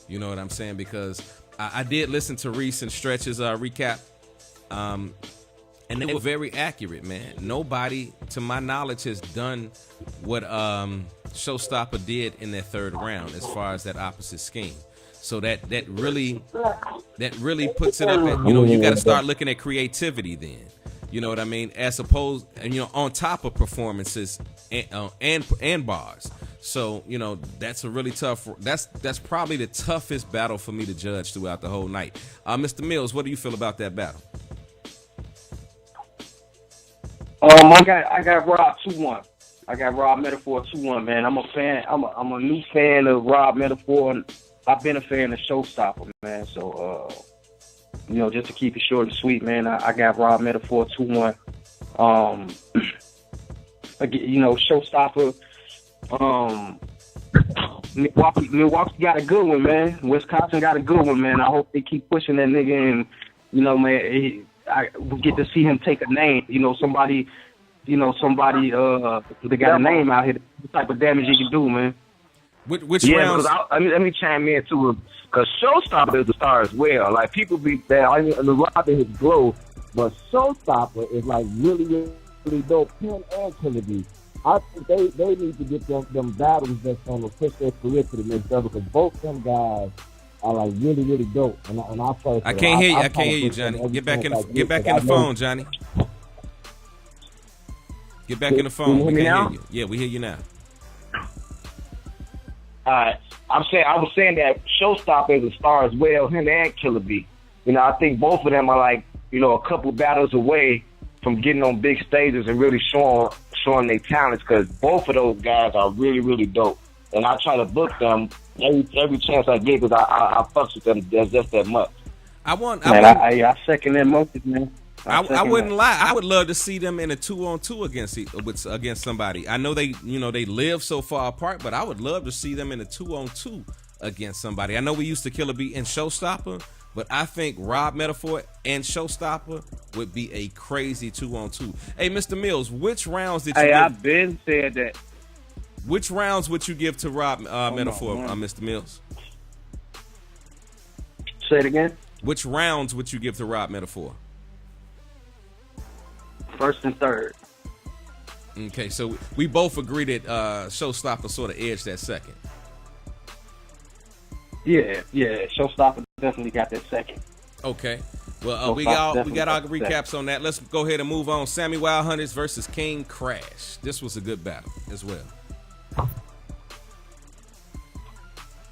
You know what I'm saying? Because I did listen to Reese and Stretch's recap, and they were very accurate, man. Nobody, to my knowledge, has done what Showstopper did in that third round as far as that opposite scheme. So that really puts it up at, you got to start looking at creativity then. You know what I mean? As opposed, and on top of performances and bars. So, that's a really tough, that's probably the toughest battle for me to judge throughout the whole night. Mr. Mills, what do you feel about that battle? I got Rob 2-1. I got Rob Metaphor 2-1, man. I'm a fan. I'm a new fan of Rob Metaphor, and I've been a fan of Showstopper, man. So, just to keep it short and sweet, man, I got Rob Metaphor 2-1. Showstopper, Milwaukee got a good one, man. Wisconsin got a good one, man. I hope they keep pushing that nigga, and man, we get to see him take a name. Somebody that got a name out here. The type of damage he can do, man. Which rounds? Let me chime in too, because Showstopper is a star as well. Like people be there, the Rob in his glow, but Showstopper is like really, really dope. Him and Kennedy. I think they need to get them battles that's gonna push their career to the next level, because both them guys are like really, really dope. And I can't hear you. I can't hear you, Johnny. Get back in the phone, Johnny. Get back in the phone. We can't hear you. Yeah, we hear you now. I was saying that Showstopper is a star as well. Him and Killer B. I think both of them are like a couple battles away from getting on big stages and really showing their talents, because both of those guys are really, really dope. And I try to book them every chance I get, because I fucks with them just that much. I second that motion, man. I wouldn't lie. I would love to see them in a 2-on-2 against somebody. I know they live so far apart, but I would love to see them in a 2-on-2 against somebody. I know we used to Killer B and Showstopper, but I think Rob Metaphor and Showstopper would be a crazy 2-on-2. Hey, Mr. Mills, which rounds did you give? I've been said that. Which rounds would you give to Rob Metaphor, Mr. Mills? Say it again. Which rounds would you give to Rob Metaphor? First and third. Okay, so we both agree that Showstopper sort of edged that second. Yeah. Showstopper definitely got that second. Okay. Well, we got our recaps on that. Let's go ahead and move on. Sammy Wild Hunters versus King Crash. This was a good battle as well.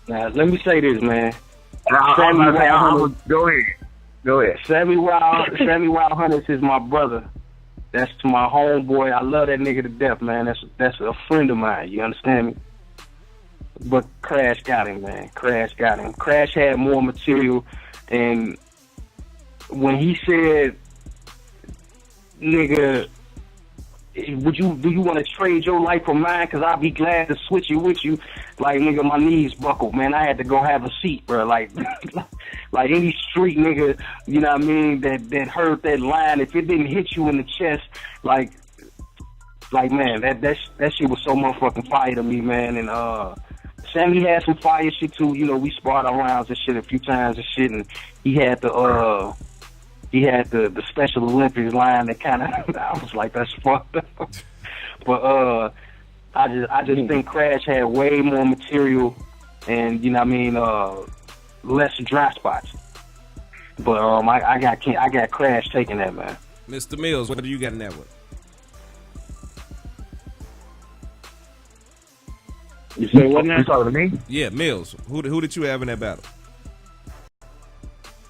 Now, let me say this, man. Go ahead. Sammy Wild Hunters is my brother. That's my homeboy. I love that nigga to death, man. That's a friend of mine. You understand me? But Crash got him, man. Crash got him. Crash had more material, and when he said, "Nigga, do you want to trade your life for mine? Because I'll be glad to switch it with you." Like, nigga, my knees buckled, man. I had to go have a seat, bro. Like any street nigga, you know what I mean, that heard that line, if it didn't hit you in the chest, like man, that shit was so motherfucking fire to me, man. And Sammy had some fire shit too. We sparred our rounds and shit a few times and shit, and he had the Special Olympics line that kind of, I was like, that's fucked up. But I just think Crash had way more material, and less dry spots. But I got Crash taking that, man. Mr. Mills, what do you got in that one? You say what now? You talking to me? Yeah, Mills. Who did you have in that battle?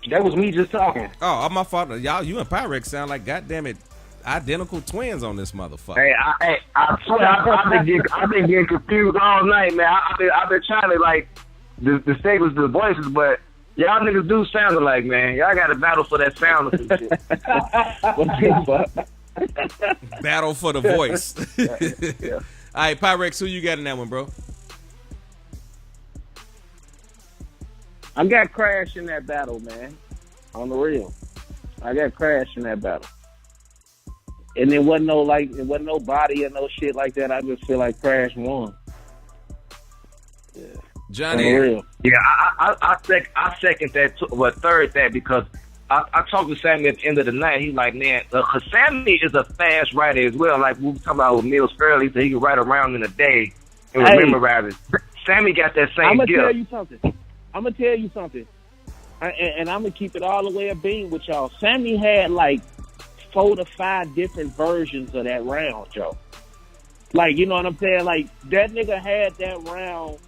That was me just talking. Oh, my fault. Y'all, you and Pyrex sound like, goddamn it, identical twins on this motherfucker. Hey, I swear, I've been getting confused all night, man. I've been trying to like distinguish the voices, but y'all niggas do sound alike, man. Y'all got to battle for that sound or some shit. Battle for the voice. Yeah. All right, Pyrex, who you got in that one, bro? I got Crash in that battle, man. On the real. I got Crash in that battle. And it wasn't no body or no shit like that. I just feel like Crash won. Yeah. Johnny. On the real. Yeah, I second that, third that, because I talked to Sammy at the end of the night. He's like, man, because Sammy is a fast writer as well. Like we were talking about with Mills earlier, he said he could write around in a day and remember it. Sammy got that same gift. I'm going to tell you something. And I'm going to keep it all the way a beam with y'all. Sammy had like 4 to 5 different versions of that round, Joe. Like, you know what I'm saying? Like, that nigga had that round.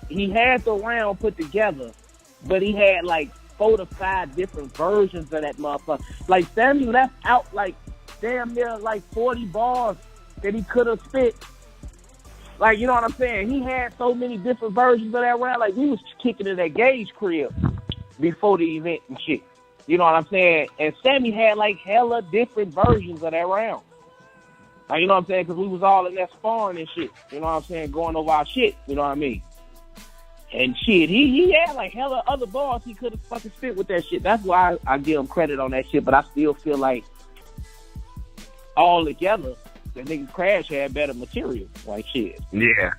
He had the round put together, but he had like 4 to 5 different versions of that motherfucker. Like, Sammy left out like damn near like 40 bars that he could have spit. Like, you know what I'm saying? He had so many different versions of that round. Like, we was kicking in that Gage crib before the event and shit. You know what I'm saying? And Sammy had like hella different versions of that round. Like, you know what I'm saying? Because we was all in that sparring and shit. You know what I'm saying? Going over our shit. You know what I mean? And shit, he had like hella other bars he could have fucking spit with that shit. That's why I give him credit on that shit. But I still feel like all together, the nigga Crash had better material. Like shit. Yeah.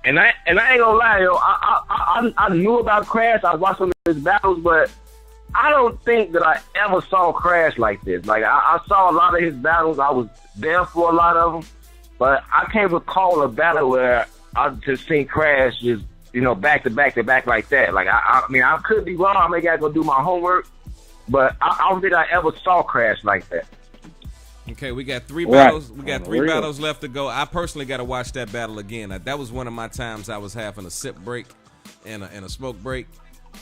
And I ain't gonna lie, yo. I knew about Crash. I watched some of his battles, but I don't think that I ever saw Crash like this. Like I saw a lot of his battles. I was there for a lot of them, but I can't recall a battle where I just seen Crash just, you know, back to back like that. Like I mean, I could be wrong. I may gotta go do my homework, but I don't think I ever saw Crash like that. Okay, we got 3 battles. We got 3 battles left to go. I personally got to watch that battle again. That was one of my times I was having a sip break and a smoke break,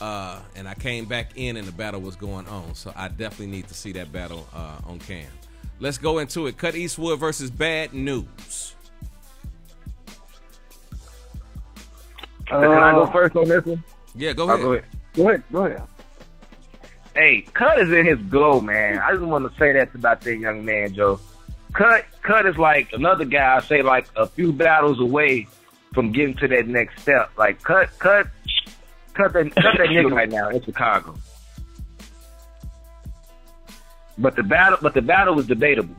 and I came back in and the battle was going on. So I definitely need to see that battle on cam. Let's go into it. Cut Eastwood versus Bad News. Can I go first on this one? Yeah, go ahead. Go ahead. Hey, Cut is in his glow, man. I just want to say that about that young man, Joe. Cut is like another guy, I say, like a few battles away from getting to that next step. Like cut that nigga right now in Chicago. But the battle was debatable.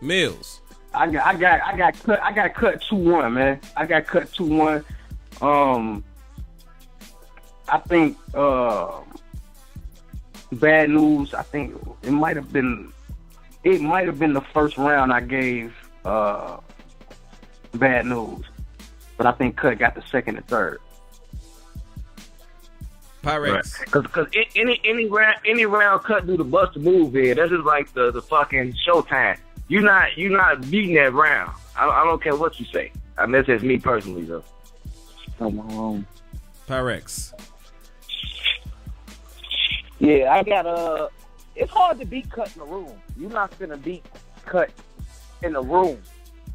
Mills. I got cut 2-1, man. I got cut 2-1. I think Bad News. I think it might have been the first round I gave Bad News, but I think Cut got the second and third. Pyrex. Because any round Cut do the Buster move here. That's just like the fucking Showtime. You're not beating that round. I don't care what you say. I mean, that's just me personally though. Pyrex. Yeah, I got it's hard to beat Cut in the room. You're not gonna beat Cut in the room.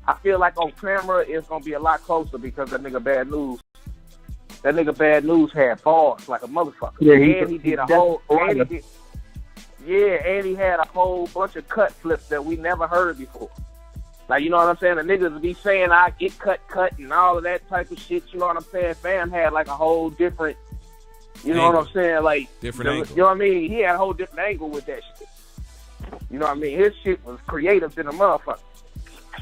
I feel like on camera it's gonna be a lot closer because that nigga Bad News had bars like a motherfucker. Yeah, and he did a whole and he had a whole bunch of cut flips that we never heard before. Like, you know what I'm saying? The niggas be saying I get cut and all of that type of shit, you know what I'm saying? Fam had like a whole different, you know what I'm saying? Like, different angle. You know what I mean? He had a whole different angle with that shit. You know what I mean? His shit was creative than a motherfucker.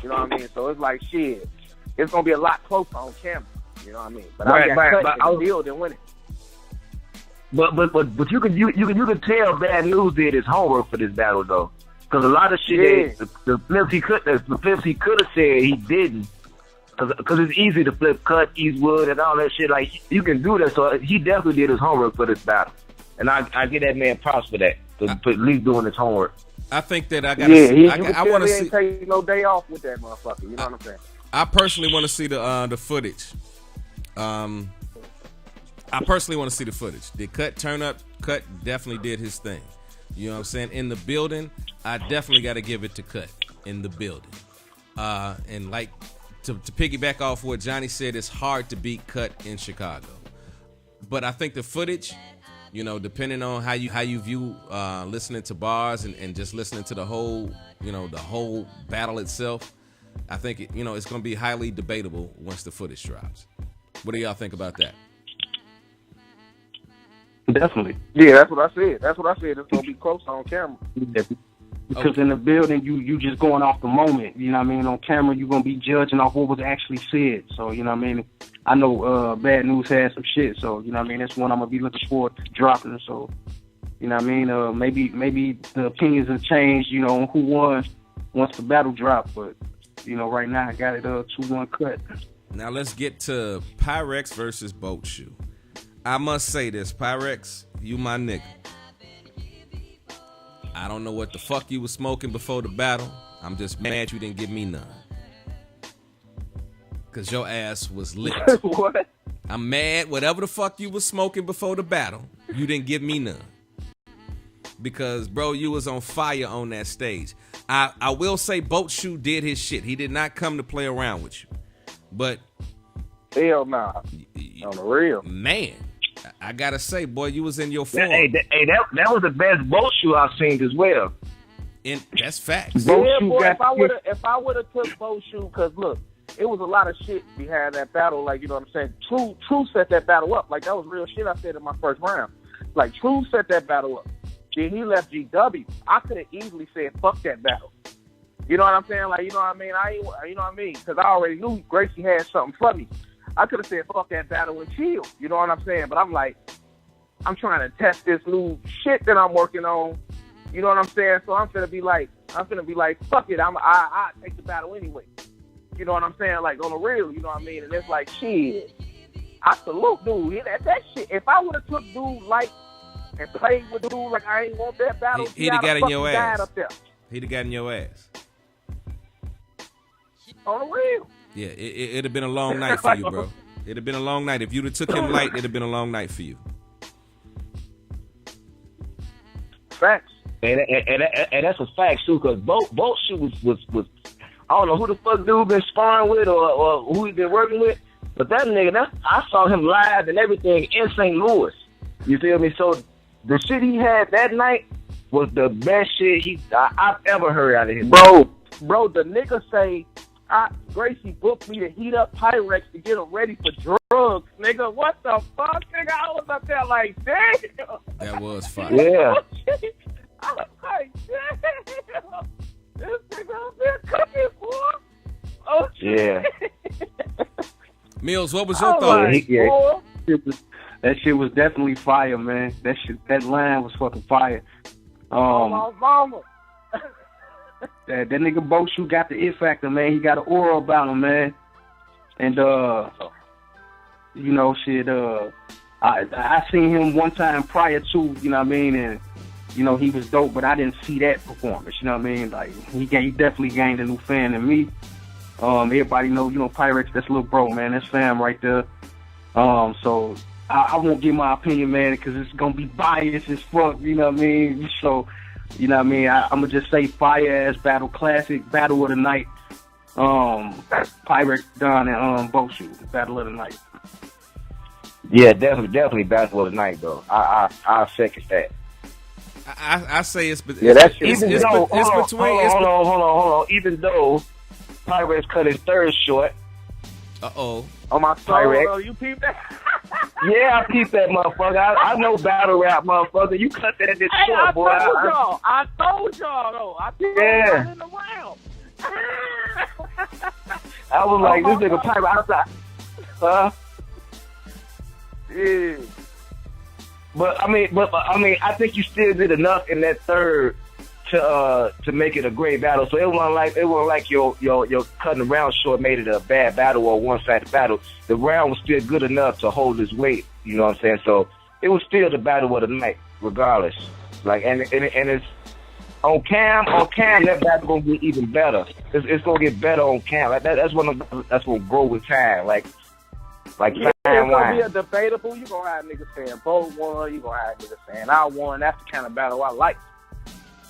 You know what I mean? So it's like, shit, it's going to be a lot closer on camera. You know what I mean? But I got cut in the field and winning. But you can tell Bad News did his homework for this battle though, because a lot of shit the flips he could have said he didn't, because it's easy to flip Cut Eastwood and all that shit. Like you can do that, so he definitely did his homework for this battle, and I give that man props for that, for at least doing his homework. I think that I got. I want to see. Take no day off with that motherfucker. You know what I'm saying? I personally want to see the footage. I personally want to see the footage. Did Cut turn up? Cut definitely did his thing. You know what I'm saying? In the building, I definitely got to give it to Cut in the building. And like to piggyback off what Johnny said, it's hard to beat Cut in Chicago. But I think the footage, you know, depending on how you view listening to bars and just listening to the whole battle itself, I think it's going to be highly debatable once the footage drops. What do y'all think about that? Definitely. Yeah, that's what I said. It's gonna be close on camera. Yeah, because in the building, you just going off the moment. You know what I mean? On camera, you're gonna be judging off what was actually said. So you know what I mean? I know Bad News had some shit. So you know what I mean? That's one I'm gonna be looking forward to dropping. So you know what I mean? Maybe the opinions have changed. You know, on who won once the battle dropped. But you know, right now I got it 2-1 Cut. Now let's get to Pyrex versus Boat Shoe. I must say this, Pyrex, you my nigga. I don't know what the fuck you was smoking before the battle. I'm just mad you didn't give me none. Cause your ass was lit. What? I'm mad whatever the fuck you was smoking before the battle, you didn't give me none. Because bro, you was on fire on that stage. I will say Boat Shoe did his shit. He did not come to play around with you. But hell nah. On the real. Man, I gotta say, boy, you was in your form. That was the best boat shoe I've seen as well. And that's facts. Yeah, boy, if I would have took Boshu, because look, it was a lot of shit behind that battle. Like, you know what I'm saying? True set that battle up. Like, that was real shit I said in my first round. Like, True set that battle up. Then he left GW. I could have easily said, fuck that battle. You know what I'm saying? Like, you know what I mean? You know what I mean? Because I already knew Gracie had something for me. I could have said, fuck that battle and chill. You know what I'm saying? But I'm like, I'm trying to test this new shit that I'm working on. You know what I'm saying? So I'm finna be like, fuck it. I take the battle anyway. You know what I'm saying? Like, on the real, you know what I mean? And it's like, shit. I salute dude. That shit. If I would have took dude like and played with dude like I ain't want that battle, he'd have got in your ass. Up there. He'd have got in your ass. On the real. Yeah, it'd have been a long night for you, bro. It'd have been a long night. If you'd have took him light, it'd have been a long night for you. Facts. And that's a fact too, because both shoe was I don't know who the fuck dude been sparring with or who he been working with, but that nigga, I saw him live and everything in St. Louis. You feel me? So the shit he had that night was the best shit I've ever heard out of him. Bro, the nigga say, Gracie booked me to heat up Pyrex to get him ready for drugs. Nigga, what the fuck? Nigga, I was up there like, damn. That was fun. Yeah. I was like, damn. This nigga up there cooking, boy. Oh, shit. Yeah. Mills, what was your thought? That shit was definitely fire, man. That line was fucking fire. Mama. That nigga Boshu got the it factor, man. He got an aura about him, man. And you know, shit. I seen him one time prior to, you know what I mean, and you know he was dope, but I didn't see that performance. You know what I mean? Like he definitely gained a new fan in me. Everybody know, you know, Pyrex. That's little bro, man. That's fam right there. So I won't give my opinion, man, because it's gonna be biased as fuck. You know what I mean? So. You know what I mean? I'm going to just say fire-ass battle, classic, battle of the night. Pyrex, Don, and Boshu, battle of the night. Yeah, definitely battle of the night, though. I second that. I say it's between. Hold on. Even though Pyrex cut his third short. Uh-oh. On my soul, you peeped that? Yeah, I peeped that motherfucker. I know battle rap, motherfucker. You cut that shit short, boy. I told y'all, though. I told y'all in the round. I was like, this nigga Pyrex. I was like, huh? Yeah. But I mean, I think you still did enough in that third to make it a great battle. So it wasn't like your cutting the round short made it a bad battle or one-sided battle. The round was still good enough to hold his weight. You know what I'm saying? So it was still the battle of the night, regardless. Like and it's on cam. That battle gonna get even better. It's gonna get better on cam. Like that's gonna grow with time. Like yeah, it's gonna be a debatable. You gonna have niggas saying both won. You gonna have niggas saying I won. That's the kind of battle I like.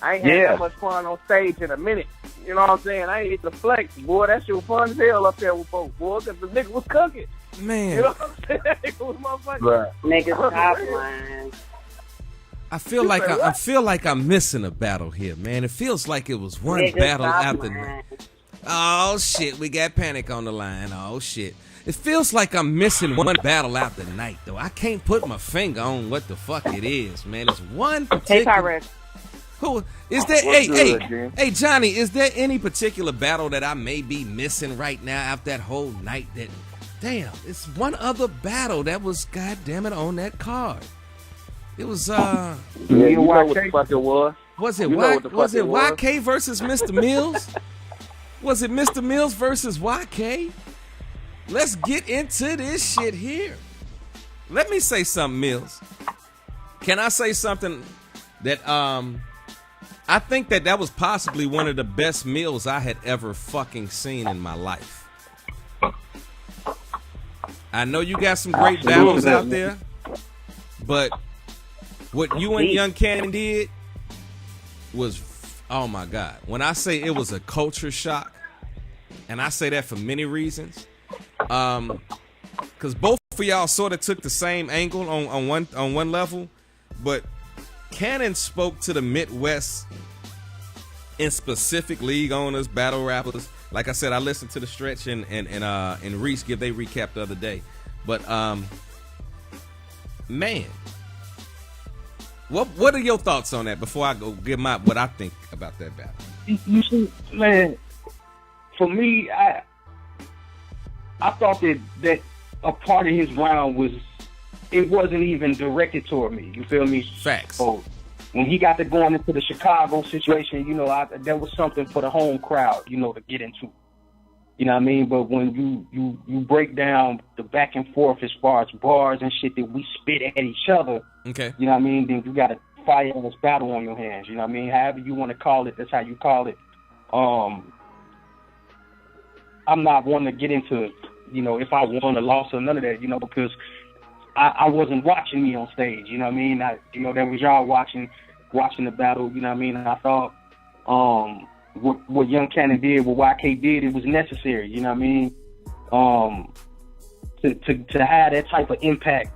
I ain't had that much fun on stage in a minute. You know what I'm saying? I ain't hit the flex, boy. That shit was fun as hell up there with both, boy, because the nigga was cooking. Man. You know what I'm saying? That nigga was motherfucking. Nigga, stop lying. I feel like I'm missing a battle here, man. It feels like it was one Nigga, battle stop out the lying. Oh shit, we got Panic on the line. Oh shit. It feels like I'm missing one battle out the night, though. I can't put my finger on what the fuck it is, man. It's one particular. Hey, Pyrex. Who is there? Hey, Johnny, is there any particular battle that I may be missing right now after that whole night? That, damn, it's one other battle that was, goddamn it, on that card. It was Yeah, you know what the fuck it was. Was it YK versus Mr. Mills? Was it Mr. Mills versus YK? Let's get into this shit here. Let me say something, Mills. Can I say something that I think that was possibly one of the best meals I had ever fucking seen in my life. I know you got some great battles out there, but what you and Young Cannon did was, oh my God. When I say it was a culture shock, and I say that for many reasons, because both both of y'all sort of took the same angle on one level, but Cannon spoke to the Midwest in specific, league owners, battle rappers. Like I said, I listened to the Stretch and Reese give they recap the other day. But man, what are your thoughts on that before I go give what I think about that battle? You see, man, for me, I thought that a part of his round it wasn't even directed toward me. You feel me? Facts. So when he got to going into the Chicago situation, that was something for the home crowd, to get into. You know what I mean? But when you break down the back and forth as far as bars and shit that we spit at each other, okay, you know what I mean? Then you got a fire-ass battle on your hands. You know what I mean? However you want to call it, that's how you call it. I'm not one to get into, if I won or lost or none of that, because I wasn't watching me on stage. You know what I mean? That was y'all watching the battle. You know what I mean? And I thought what Young Cannon did, what YK did, it was necessary. You know what I mean? To have that type of impact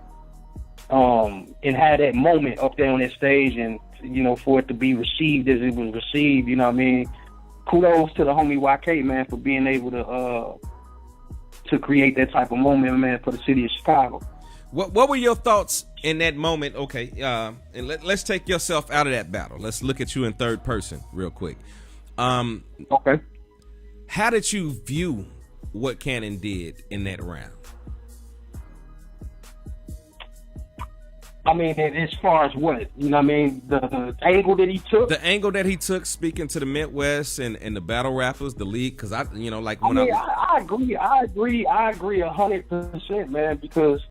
and have that moment up there on that stage, and for it to be received as it was received. You know what I mean? Kudos to the homie YK, man, for being able to create that type of moment, man, for the city of Chicago. What were your thoughts in that moment? Okay, and let's take yourself out of that battle. Let's look at you in third person real quick. Okay. How did you view what Cannon did in that round? I mean, as far as what? You know what I mean? The angle that he took? The angle that he took, speaking to the Midwest and the battle rappers, the league, because I agree 100%, man, because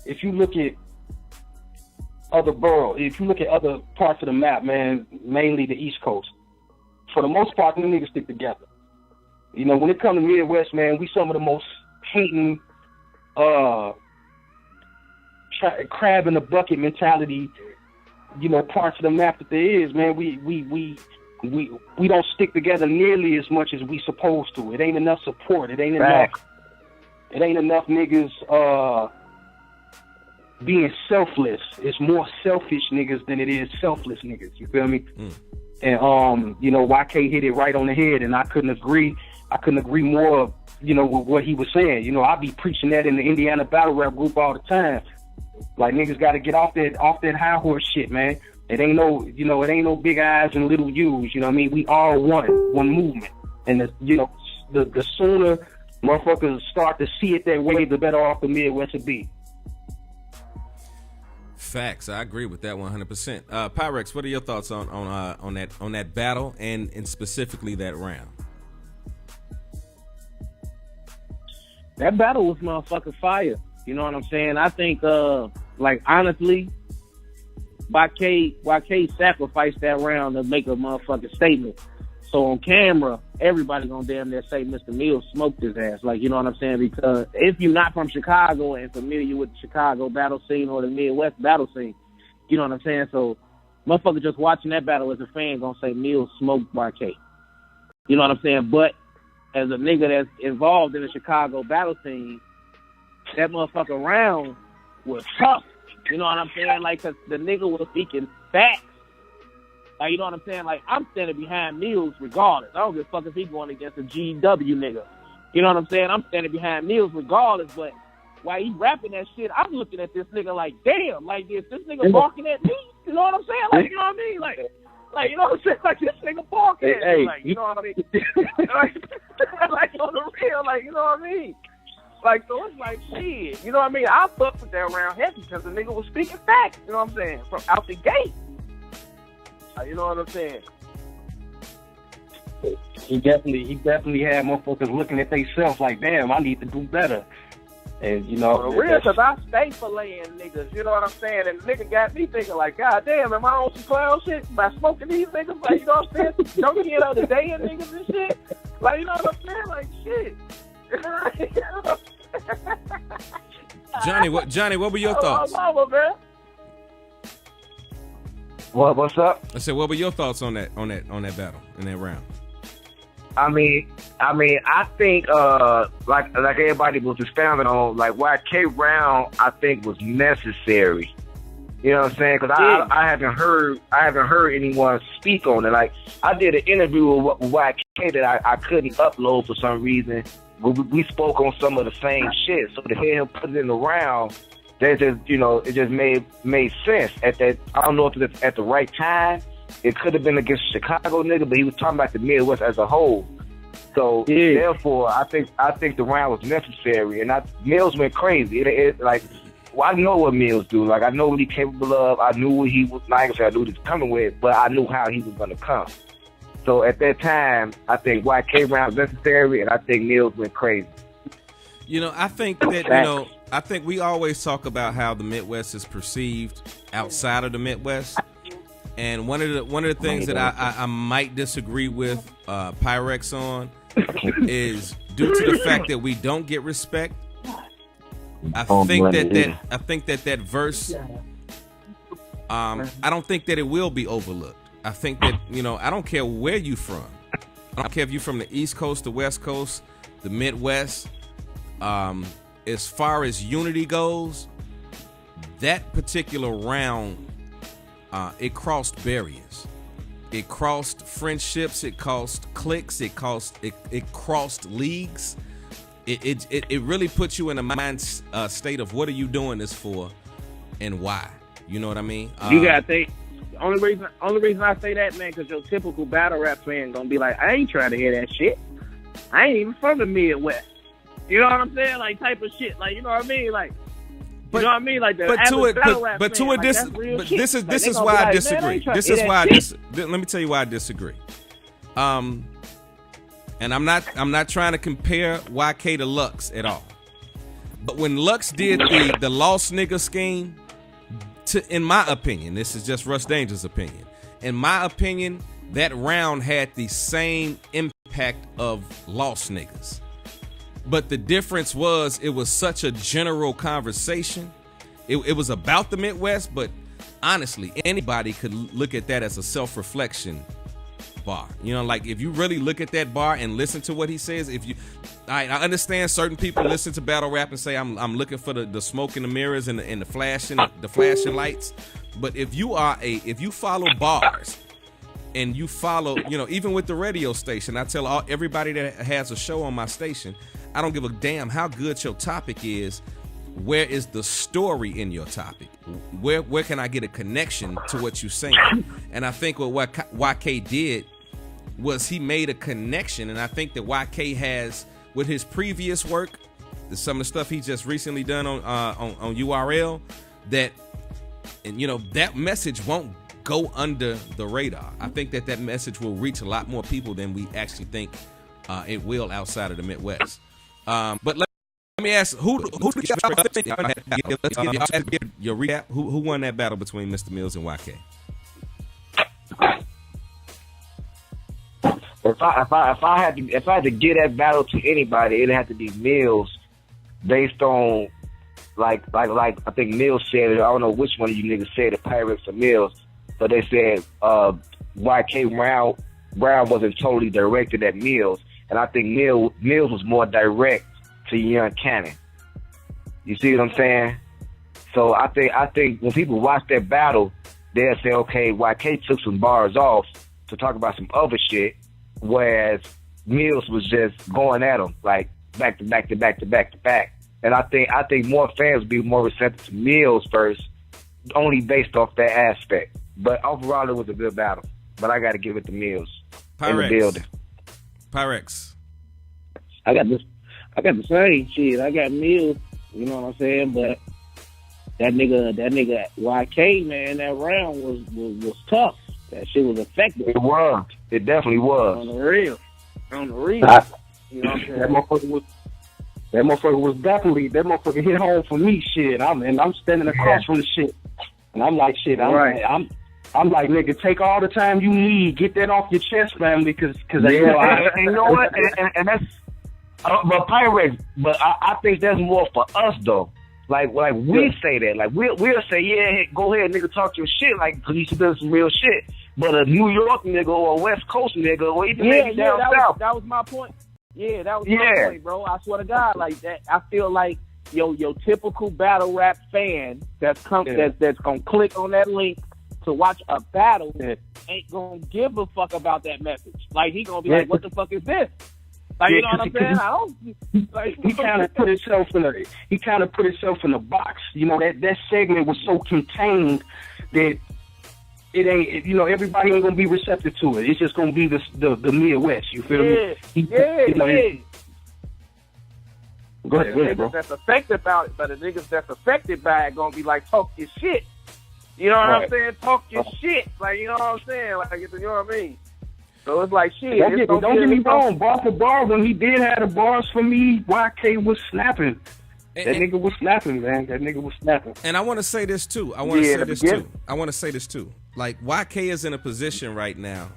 if you look at other boroughs, if you look at other parts of the map, man, mainly the East Coast, for the most part, them niggas stick together. When it comes to Midwest, man, we some of the most hating, crab in the bucket mentality, parts of the map that there is, man. We don't stick together nearly as much as we supposed to. It ain't enough support. It ain't enough niggas being selfless. It's more selfish niggas than it is selfless niggas. You feel me? And YK hit it right on the head, and I couldn't agree more, with what he was saying. I be preaching that in the Indiana battle rap group all the time. Like, niggas got to get off that high horse shit, man. It ain't no big eyes and little U's. You know what I mean? We all one movement. And the sooner motherfuckers start to see it that way, the better off the Midwest will be. Facts. I agree with that 100%. Pyrex, what are your thoughts on that battle and specifically that round? That battle was motherfucking fire. You know what I'm saying? I think, honestly, YK sacrificed that round to make a motherfucking statement. So on camera, everybody gonna damn near say Mr. Mills smoked his ass. You know what I'm saying? Because if you're not from Chicago and familiar with the Chicago battle scene or the Midwest battle scene, you know what I'm saying? So motherfucker just watching that battle as a fan gonna say Mills smoked YK. You know what I'm saying? But as a nigga that's involved in the Chicago battle scene, that motherfucker round was tough. You know what I'm saying? Cause the nigga was speaking facts. You know what I'm saying? I'm standing behind Mills regardless. I don't give a fuck if he going against a GW nigga. You know what I'm saying? I'm standing behind Mills regardless, but while he rapping that shit, I'm looking at this nigga like, damn, is this nigga barking at me? You know what I'm saying? You know what I mean? You know what I'm saying? This nigga barking at me. You know what I mean? On the real, you know what I mean? So it's shit. You know what I mean? I fucked with that round heavy because the nigga was speaking facts. You know what I'm saying? From out the gate. You know what I'm saying? He definitely had motherfuckers looking at themselves like, damn, I need to do better. And for real, because I stay filleting niggas. You know what I'm saying? And the nigga got me thinking God damn, am I on some clown shit by smoking these niggas? You know what I'm saying? Don't get out the day in niggas and shit. You know what I'm saying? Shit. Johnny, what were your thoughts? What's up? I said, what were your thoughts on that battle in that round? I mean, I think like everybody was expounding on, like YK Brown, I think was necessary. You know what I'm saying? Because I haven't heard anyone speak on it. Like, I did an interview with YK that I couldn't upload for some reason. We spoke on some of the same shit. So to hear him put it in the round, that just, you know, it just made sense at that. I don't know if it's at the right time. It could have been against Chicago nigga, but he was talking about the Midwest as a whole. So therefore, I think the round was necessary, and Mills went crazy. Well, I know what Mills do. Like, I know what he's capable of. I knew what he was like. I knew what he was coming with, but I knew how he was going to come. So at that time, I think YK Brown was necessary, and I think Mills went crazy. You know, I think that, I think we always talk about how the Midwest is perceived outside of the Midwest. And one of the things that I might disagree with Pyrex on is due to the fact that we don't get respect. I think that verse, I don't think that it will be overlooked. I think that, you know, I don't care where you from. I don't care if you're from the East Coast, the West Coast, the Midwest. As far as unity goes, that particular round, it crossed barriers. It crossed friendships. It crossed cliques. It crossed leagues. It really puts you in a mind state of what are you doing this for and why. You know what I mean? You gotta think. Only reason I say that, man, because your typical battle rap fan gonna be like, I ain't trying to hear that shit. I ain't even from the Midwest. You know what I'm saying? Like, type of shit. Like, you know what I mean? Like, you know what I mean? Like, this is why I disagree. Let me tell you why I disagree. And I'm not trying to compare YK to Lux at all. But when Lux did the Lost Nigga scheme, in my opinion, this is just Russ Danger's opinion. In my opinion, that round had the same impact of Lost Niggas. But the difference was it was such a general conversation. It was about the Midwest, but honestly, anybody could look at that as a self-reflection bar. You know, like, if you really look at that bar and listen to what he says, I understand certain people listen to battle rap and say I'm looking for the smoke in the mirrors and the flashing lights. But if you follow bars and you follow, you know, even with the radio station, I tell everybody that has a show on my station, I don't give a damn how good your topic is. Where is the story in your topic? Where can I get a connection to what you're saying? And I think what YK did was he made a connection, and I think that YK has, with his previous work, some of the stuff he just recently done on URL, that, and you know, that message won't go under the radar. I think that message will reach a lot more people than we actually think it will outside of the Midwest. But let me ask, who your recap? Who won that battle between Mr. Mills and YK? If I had to give that battle to anybody, it'd have to be Mills, based on like I think Mills said it. I don't know which one of you niggas said it, Pyrex or Mills, but they said YK Brown wasn't totally directed at Mills, and I think Mills was more direct to Young Cannon. You see what I'm saying? So I think when people watch that battle, they'll say, okay, YK took some bars off to talk about some other shit, whereas Mills was just going at him like back to back to back to back to back. And I think more fans would be more receptive to Mills first, only based off that aspect. But overall, it was a good battle. But I got to give it to Mills in the building. Pyrex. I got the same shit. I got Mills. You know what I'm saying? But that nigga YK, man, that round was tough. That shit was effective. It was. It definitely was. On the real. You know what I'm saying? That motherfucker was definitely, that motherfucker hit home for me, shit. I'm standing across from the shit. And I'm like, shit, I'm like, nigga, take all the time you need. Get that off your chest, family, because you know what? And that's, but Pyrex, but I think that's more for us, though. Like we say that. Like, we'll say, yeah, go ahead, nigga, talk your shit, like, because you should do some real shit. But a New York nigga or a West Coast nigga or even maybe down south. That was my point. Yeah, that was my point, bro. I swear to God, like that. I feel like your typical battle rap fan that's gonna click on that link to watch a battle ain't gonna give a fuck about that message. Like he gonna be like, "What the fuck is this?" Like you know what I'm saying? I don't. Like, he kind of put himself in a box. You know that segment was so contained that it ain't. You know everybody ain't gonna be receptive to it. It's just gonna be the Midwest. You feel me? Go ahead, bro. That's affected by it, but the niggas that's affected by it gonna be like, talk your shit. You know what I'm saying? Talk your shit. Like, you know what I'm saying? Like, you know what I mean? So it's like, shit. Don't get me wrong. Bar for bar, when he did have the bars for me, YK was snapping. That nigga was snapping, man. That nigga was snapping. And I want to say this, too. I want to say this, too. Like, YK is in a position right now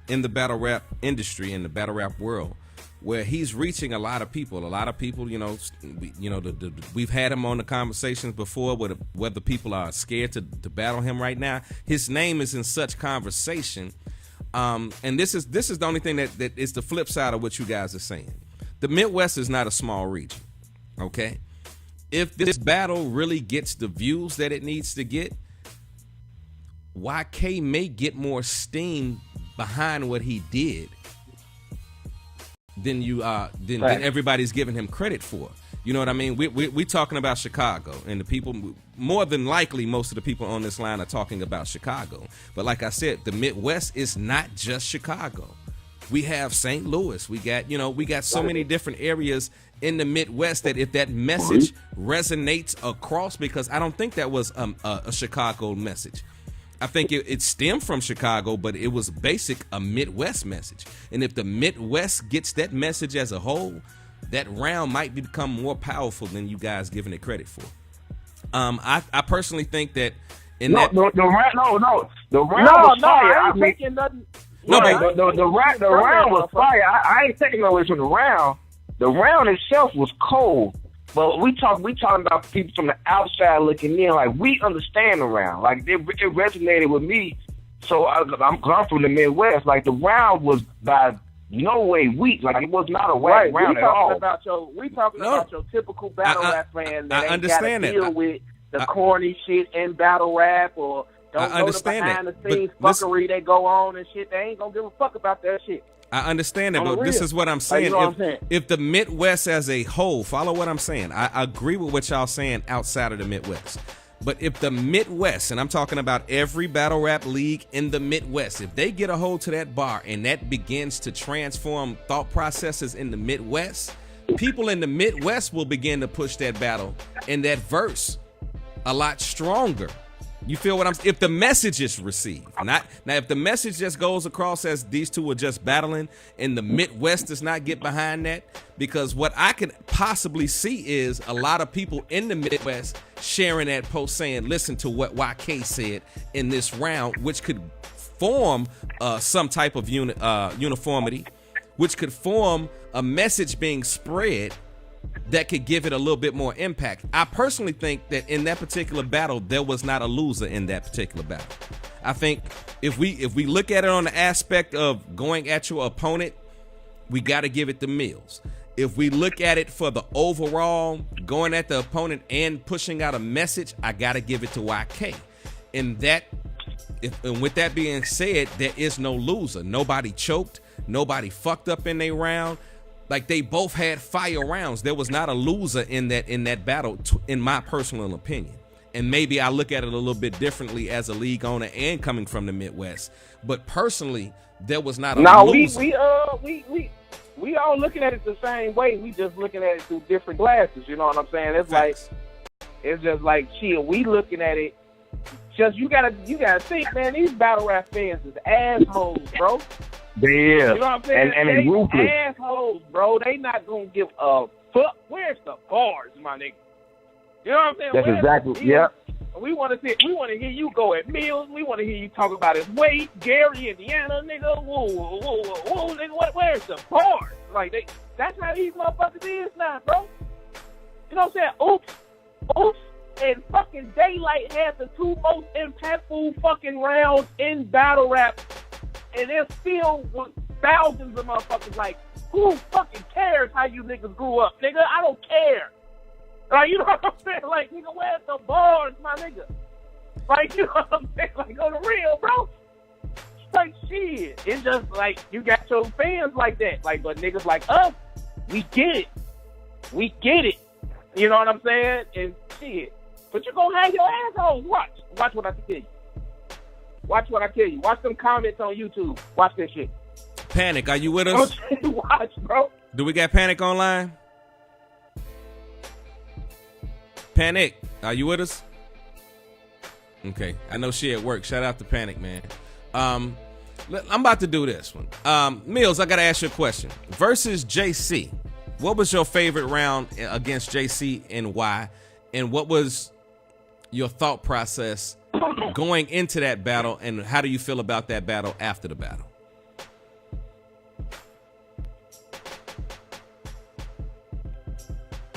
in the battle rap industry, in the battle rap world, where he's reaching a lot of people. A lot of people, we've had him on the conversations before, whether people are scared to battle him right now. His name is in such conversation, and this is the only thing that is the flip side of what you guys are saying. The Midwest is not a small region, okay? If this battle really gets the views that it needs to get, YK may get more steam behind what he did than everybody's giving him credit for. You know what I mean? We talking about Chicago, and the people, more than likely, most of the people on this line are talking about Chicago. But like I said, the Midwest is not just Chicago. We have St. Louis. We got so many different areas in the Midwest that if that message resonates across, because I don't think that was a Chicago message. I think it stemmed from Chicago, but it was a Midwest message. And if the Midwest gets that message as a whole, that round might become more powerful than you guys giving it credit for. I personally think that the round was fire. I ain't taking nothing. The round was fire. I ain't taking no away from the round. The round itself was cold. But we talking about people from the outside looking in. Like, we understand the round. Like, it resonated with me. So I'm from the Midwest. Like, the round was by no way weak. Like, it was not a whack round at all. We talking about your typical battle rap fan that ain't got to deal with the corny shit in battle rap or don't know the behind the scenes fuckery that go on and shit. They ain't gonna give a fuck about that shit. I understand that, but this is what I'm saying. If the Midwest as a whole, follow what I'm saying. I agree with what y'all saying outside of the Midwest. But if the Midwest, and I'm talking about every battle rap league in the Midwest, if they get a hold to that bar and that begins to transform thought processes in the Midwest, people in the Midwest will begin to push that battle and that verse a lot stronger. You feel what I'm saying? If the message is received. Now, if the message just goes across as these two are just battling and the Midwest does not get behind that, because what I could possibly see is a lot of people in the Midwest sharing that post saying, listen to what YK said in this round, which could form some type of uniformity, which could form a message being spread that could give it a little bit more impact. I personally think that in that particular battle, there was not a loser in that particular battle. I think if we look at it on the aspect of going at your opponent, we got to give it to Mills. If we look at it for the overall going at the opponent and pushing out a message, I got to give it to YK. And with that being said, there is no loser. Nobody choked. Nobody fucked up in their round. Like, they both had fire rounds. There was not a loser in that battle, in my personal opinion. And maybe I look at it a little bit differently as a league owner and coming from the Midwest. But personally, there was not a loser. We all looking at it the same way. We just looking at it through different glasses. You know what I'm saying? It's just like shit. We looking at it. Just you gotta think, man. These battle rap fans is assholes, bro. They is. You know what I'm saying? And they ruthless. Assholes, bro. They not gonna give a fuck. Where's the bars, my nigga? You know what I'm saying? That's exactly. Yeah. We want to hear you go at Mills. We want to hear you talk about his weight, Gary, Indiana, nigga. Whoa, nigga. Where's the bars? Like that's how these motherfuckers is now, bro. You know what I'm saying? Oops. And fucking Daylight had the 2 most impactful fucking rounds in battle rap. And they're still with thousands of motherfuckers like, who fucking cares how you niggas grew up, nigga? I don't care. Like, you know what I'm saying? Like, nigga, where's the bars, my nigga? Like, you know what I'm saying? Like, on the real, bro. Like, shit. It's just like, you got your fans like that. Like, but niggas like us, we get it. We get it. You know what I'm saying? And shit. But you're gonna have your assholes. Watch what I tell you. Watch what I tell you. Watch them comments on YouTube. Watch that shit. Panic, are you with us? Watch, bro. Do we got Panic online? Panic, are you with us? Okay, I know she at work. Shout out to Panic, man. I'm about to do this one. Mills, I gotta ask you a question. Versus JC, what was your favorite round against JC and why? And what was your thought process going into that battle, and how do you feel about that battle after the battle?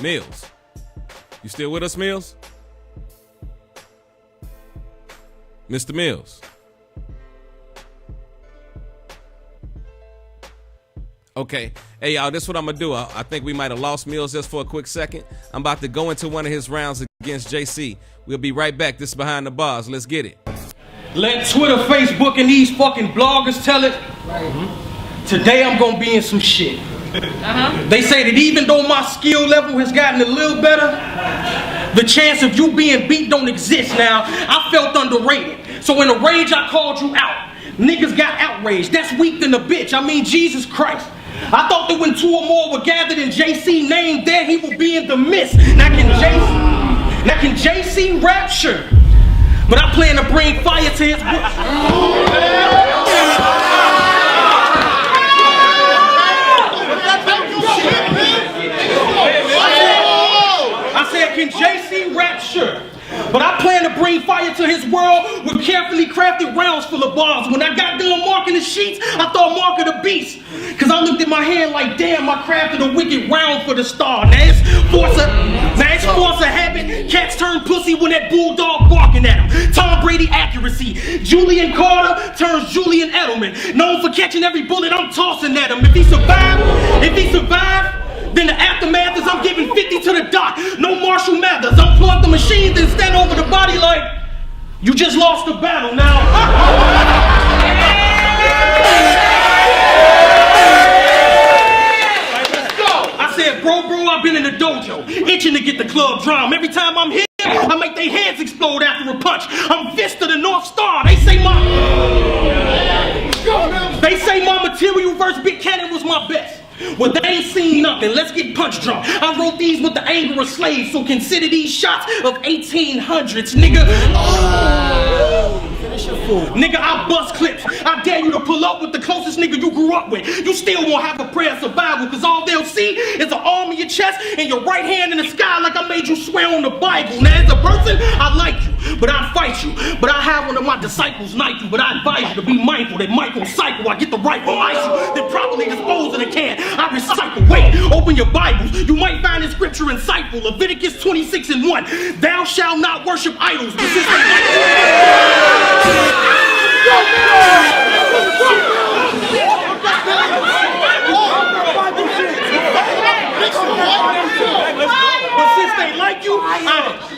Mills, you still with us, Mills? Mr. Mills. Okay. Hey, y'all, this is what I'm going to do. I think we might have lost Mills just for a quick second. I'm about to go into one of his rounds against JC. We'll be right back. This is Behind the Bars. Let's get it. Let Twitter, Facebook, and these fucking bloggers tell it. Today I'm going to be in some shit. They say that even though my skill level has gotten a little better, the chance of you being beat don't exist now. I felt underrated. So in a rage, I called you out. Niggas got outraged. That's weak than a bitch. I mean, Jesus Christ. I thought that when 2 or more were gathered in JC name, there he will be in the midst. Now can JC rap? Sure. But I plan to bring fire to his I said, can JC rap? Sure. But I plan to bring fire to his world with carefully crafted rounds full of bars. When I got done marking the sheets, I thought Mark of the Beast. Cause I looked at my hand like, damn, I crafted a wicked round for the star. Now it's force of habit. Cats turn pussy when that bulldog barking at him. Tom Brady accuracy. Julian Carter turns Julian Edelman. Known for catching every bullet I'm tossing at him. If he survived, then the aftermath is I'm giving 50 to the doc. No Marshall Mathers. Unplug the machines and stand over the body like you just lost the battle now. I said, bro, I've been in the dojo, itching to get the club drum. Every time I'm here, I make their heads explode after a punch. I'm Vista the North Star. They say my material versus Big Cannon was my best. Well, they ain't seen nothing. Let's get punch drunk. I wrote these with the anger of slaves, so consider these shots of 1800s, nigga. Nigga, I bust clips. I dare you to pull up with the closest nigga you grew up with. You still won't have a prayer of survival, cause all they'll see is an arm in your chest and your right hand in the sky like I made you swear on the Bible. Now, as a person, I like you, but I fight you. But I have one of my disciples knife you, but I advise you to be mindful that Michael cycle. I get the rifle, ice you, then properly dispose of the can. I recycle. Wait, open your Bibles. You might find this scripture insightful. Leviticus 26:1. Thou shalt not worship idols.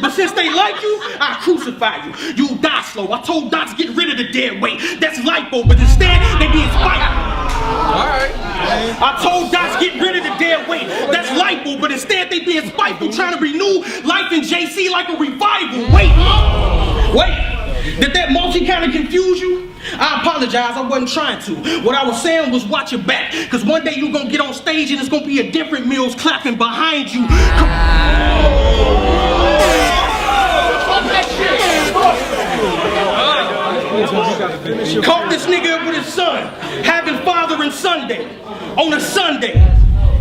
But since they like you, I crucify you. You die slow. I told docs get rid of the dead weight. That's lipo, but instead they be inspired. Alright. I told docs get rid of the dead weight. That's lipo, but instead they be spiteful, trying to renew life in JC like a revival. Wait. Did that multi kind of confuse you? I apologize, I wasn't trying to. What I was saying was watch your back, cause one day you're gonna get on stage and it's gonna be a different Mills clapping behind you. Caught this nigga up with his son, having father and Sunday on a Sunday.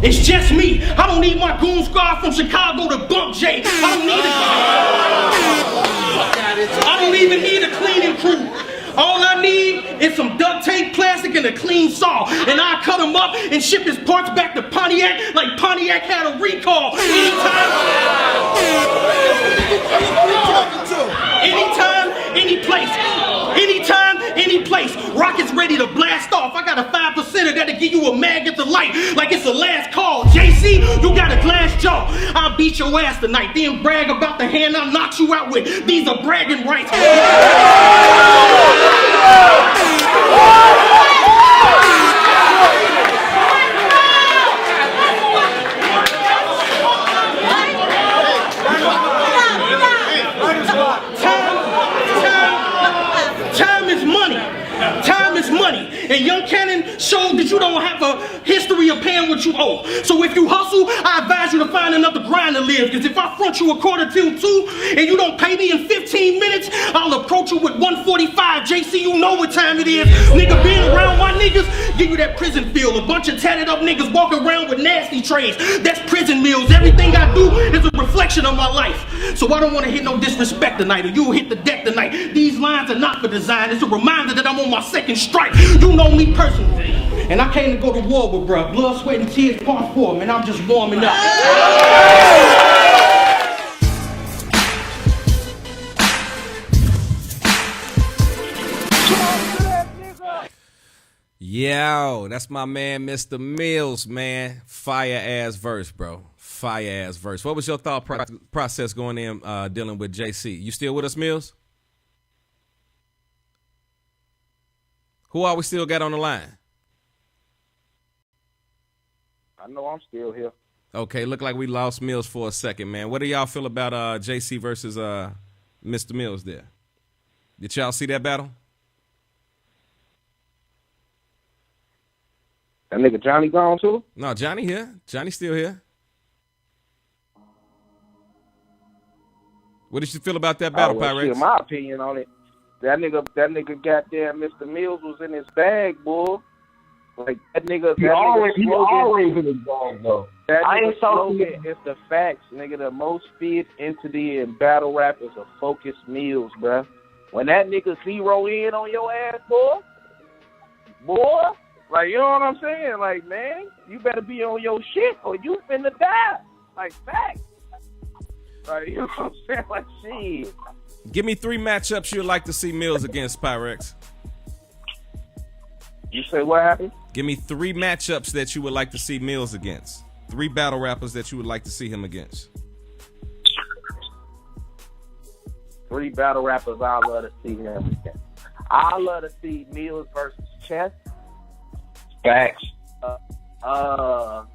It's just me. I don't need my goon squad from Chicago to bump Jay. I don't even need a cleaning crew. All I need is some duct tape, plastic, and a clean saw. And I cut him up and ship his parts back to Pontiac like Pontiac had a recall. Anytime. Anytime, any place. Anytime, any place. Rockets ready to blast off. I got a 5%er that'll give you a mag at the light like it's the last call. JC, you got a glass jaw. I'll beat your ass tonight. Then brag about the hand I knocked you out with. These are bragging rights. Time is money. Time is money. And Young Cannon showed that you don't have a history of paying what you owe. So if you hustle, I advise you to find another grind to live. Because if I front you a quarter till 2 and you don't pay me in 15 minutes, I'll approach you with 145. JC, you know what time it is. Nigga, being around my niggas, give you that prison feel. A bunch of tatted up niggas walking around with nasty trays. That's prison meals. Everything I do is a reflection of my life. So I don't want to hit no disrespect tonight, or you'll hit the deck tonight. These lines are not for design. It's a reminder that I'm on my second strike. You know me personally. And I came to go to war with bruh. Blood, sweat, and tears, part 4, man. I'm just warming up. Yo, that's my man, Mr. Mills, man. Fire ass verse, bro. Fire ass verse. What was your thought process going in dealing with JC? You still with us, Mills? Who are we still got on the line? I know I'm still here. Okay, look like we lost Mills for a second, man. What do y'all feel about JC versus Mr. Mills there? Did y'all see that battle? That nigga Johnny gone too? No, Johnny here. Johnny still here. What did you feel about that battle, Pyrex? Shit, my opinion on it. That nigga goddamn Mr. Mills was in his bag, boy. Like that nigga. He always in his bag though. That I nigga ain't talking. slogan is the facts, nigga. The most feared entity in battle rap is a focused Mills, bruh. When that nigga zero in on your ass, boy, like, you know what I'm saying? Like, man, you better be on your shit or you finna die. Like, facts. Like, you know what I'm saying? Like, shit. Give me 3 matchups you'd like to see Mills against, Pyrex. You say what happened? Give me 3 matchups that you would like to see Mills against. 3 battle rappers that you would like to see him against. 3 battle rappers I love to see him against. I love to see Mills versus Chess. Facts. I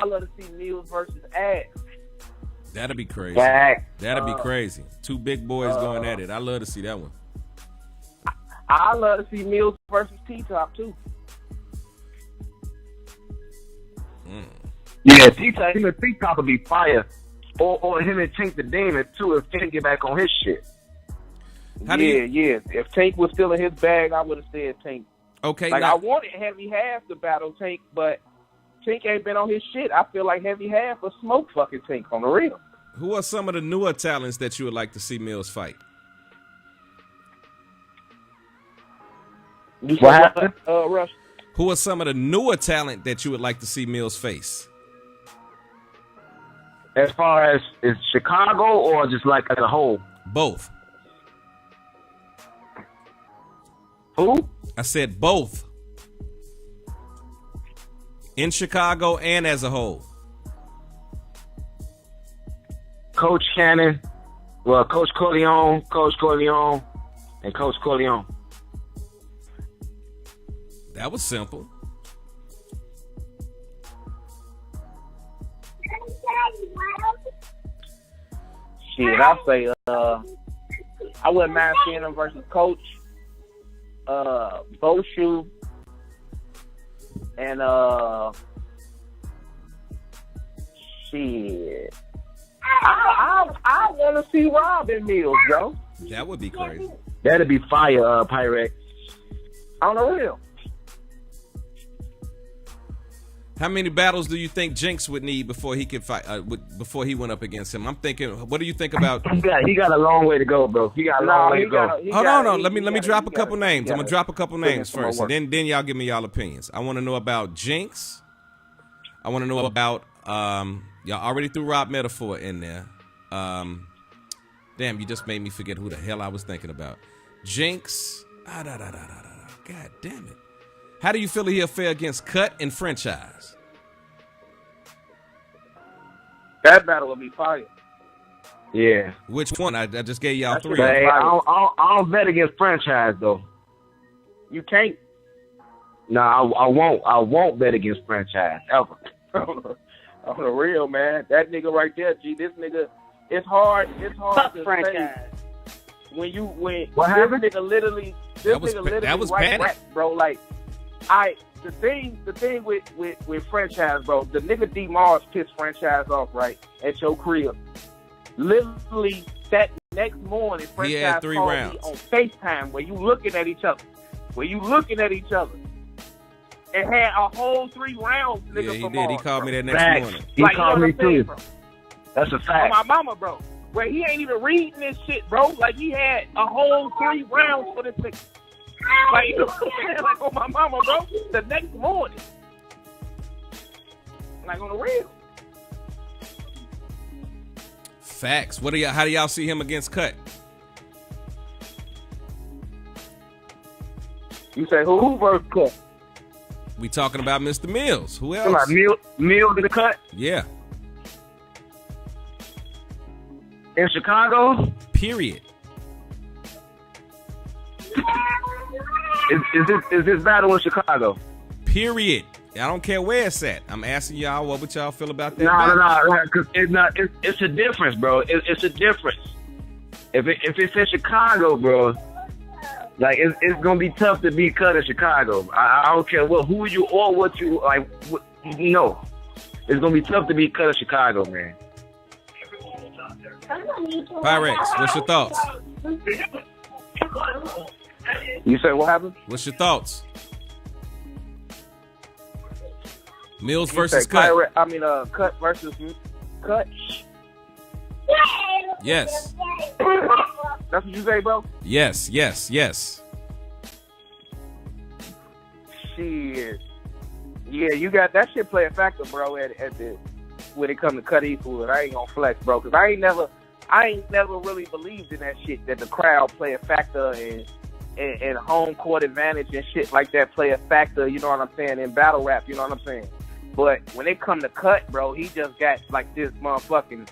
love to see Mills versus Ass. That'd be crazy. Facts. That'd be crazy. 2 big boys going at it. I love to see that one. I love to see Mills versus T-Top too. Yeah, T-Top would be fire. Or him and Tank the Demon too if Tank get back on his shit. Yeah. If Tank was still in his bag, I would have said Tank. Okay. Like, now, I wanted Heavy Half to battle Tank, but Tank ain't been on his shit. I feel like Heavy Half will smoke fucking Tank on the real. who are some of the newer talents that you would like to see Mills fight? What happened? Rush. Who are some of the newer talent that you would like to see Mills face? As far as is Chicago or just like as a whole? Both. Who? I said both. In Chicago and as a whole. Coach Cannon, Coach Corleone, and Coach Corleone. That was simple. Shit, I say, I wouldn't mind seeing him versus Coach, Boshu, and shit. I want to see Robin Mills, bro. That would be crazy. That'd be fire, Pirate. On the real. How many battles do you think Jinx would need before he could fight? Before he went up against him, I'm thinking. What do you think about? He got a long way to go, bro. He got a long way to go. Hold on. Let me drop a couple names. I'm gonna drop a couple names first, and then y'all give me y'all opinions. I want to know about Jinx. I want to know about y'all already threw Rob Metaphor in there. Damn, you just made me forget who the hell I was thinking about. Jinx. God damn it. How do you feel he'll fare against Cut and Franchise? That battle will be fire. Yeah. Which one? I just gave y'all three. But, hey, I don't bet against Franchise though. You can't. No, I won't bet against Franchise ever. On the real, man. That nigga right there, G. This nigga, it's hard to Franchise. say when What happened? This nigga literally that was right Panic. rap, bro. Like, the thing with Franchise, bro. The nigga D Mars pissed Franchise off right at your crib. Literally that next morning, He Franchise had 3 called rounds me on FaceTime where you looking at each other. And had a whole 3 rounds, nigga. Yeah, he from did. He Mars, called bro. me that next Facts. morning. He Like, called you know me what I'm saying, too. bro? That's a On fact. my mama, bro. Where he ain't even reading this shit, bro. Like, he had a whole 3 rounds for this nigga. Like, you know what I'm saying? Like, on my mama, bro. The next morning. Like, on the real. Facts. How do y'all see him against Cut? You say who versus Cut? We talking about Mr. Mills. Who else? Come on, Meal to the Cut Yeah. in Chicago. Period. Is this battle in Chicago? Period. I don't care where it's at. I'm asking y'all, what would y'all feel about that? No, because it's a difference, bro. It's a difference. If it's in Chicago, bro, like it's gonna be tough to be Cut in Chicago. I don't care who you or what you like. No, it's gonna be tough to be Cut in Chicago, man. Pyrex, what's your thoughts? You say what happened? What's your thoughts? Mills You versus say Cut. Cut versus Cut. Yes. That's what you say, bro? Yes. Shit. Yeah, you got that shit play a factor, bro, at the when it comes to Cut Eastwood. I ain't gonna flex, bro, because I ain't never really believed in that shit, that the crowd play a factor and home court advantage and shit like that play a factor, you know what I'm saying, in battle rap, you know what I'm saying? But when it come to Cut, bro, he just got like this motherfucking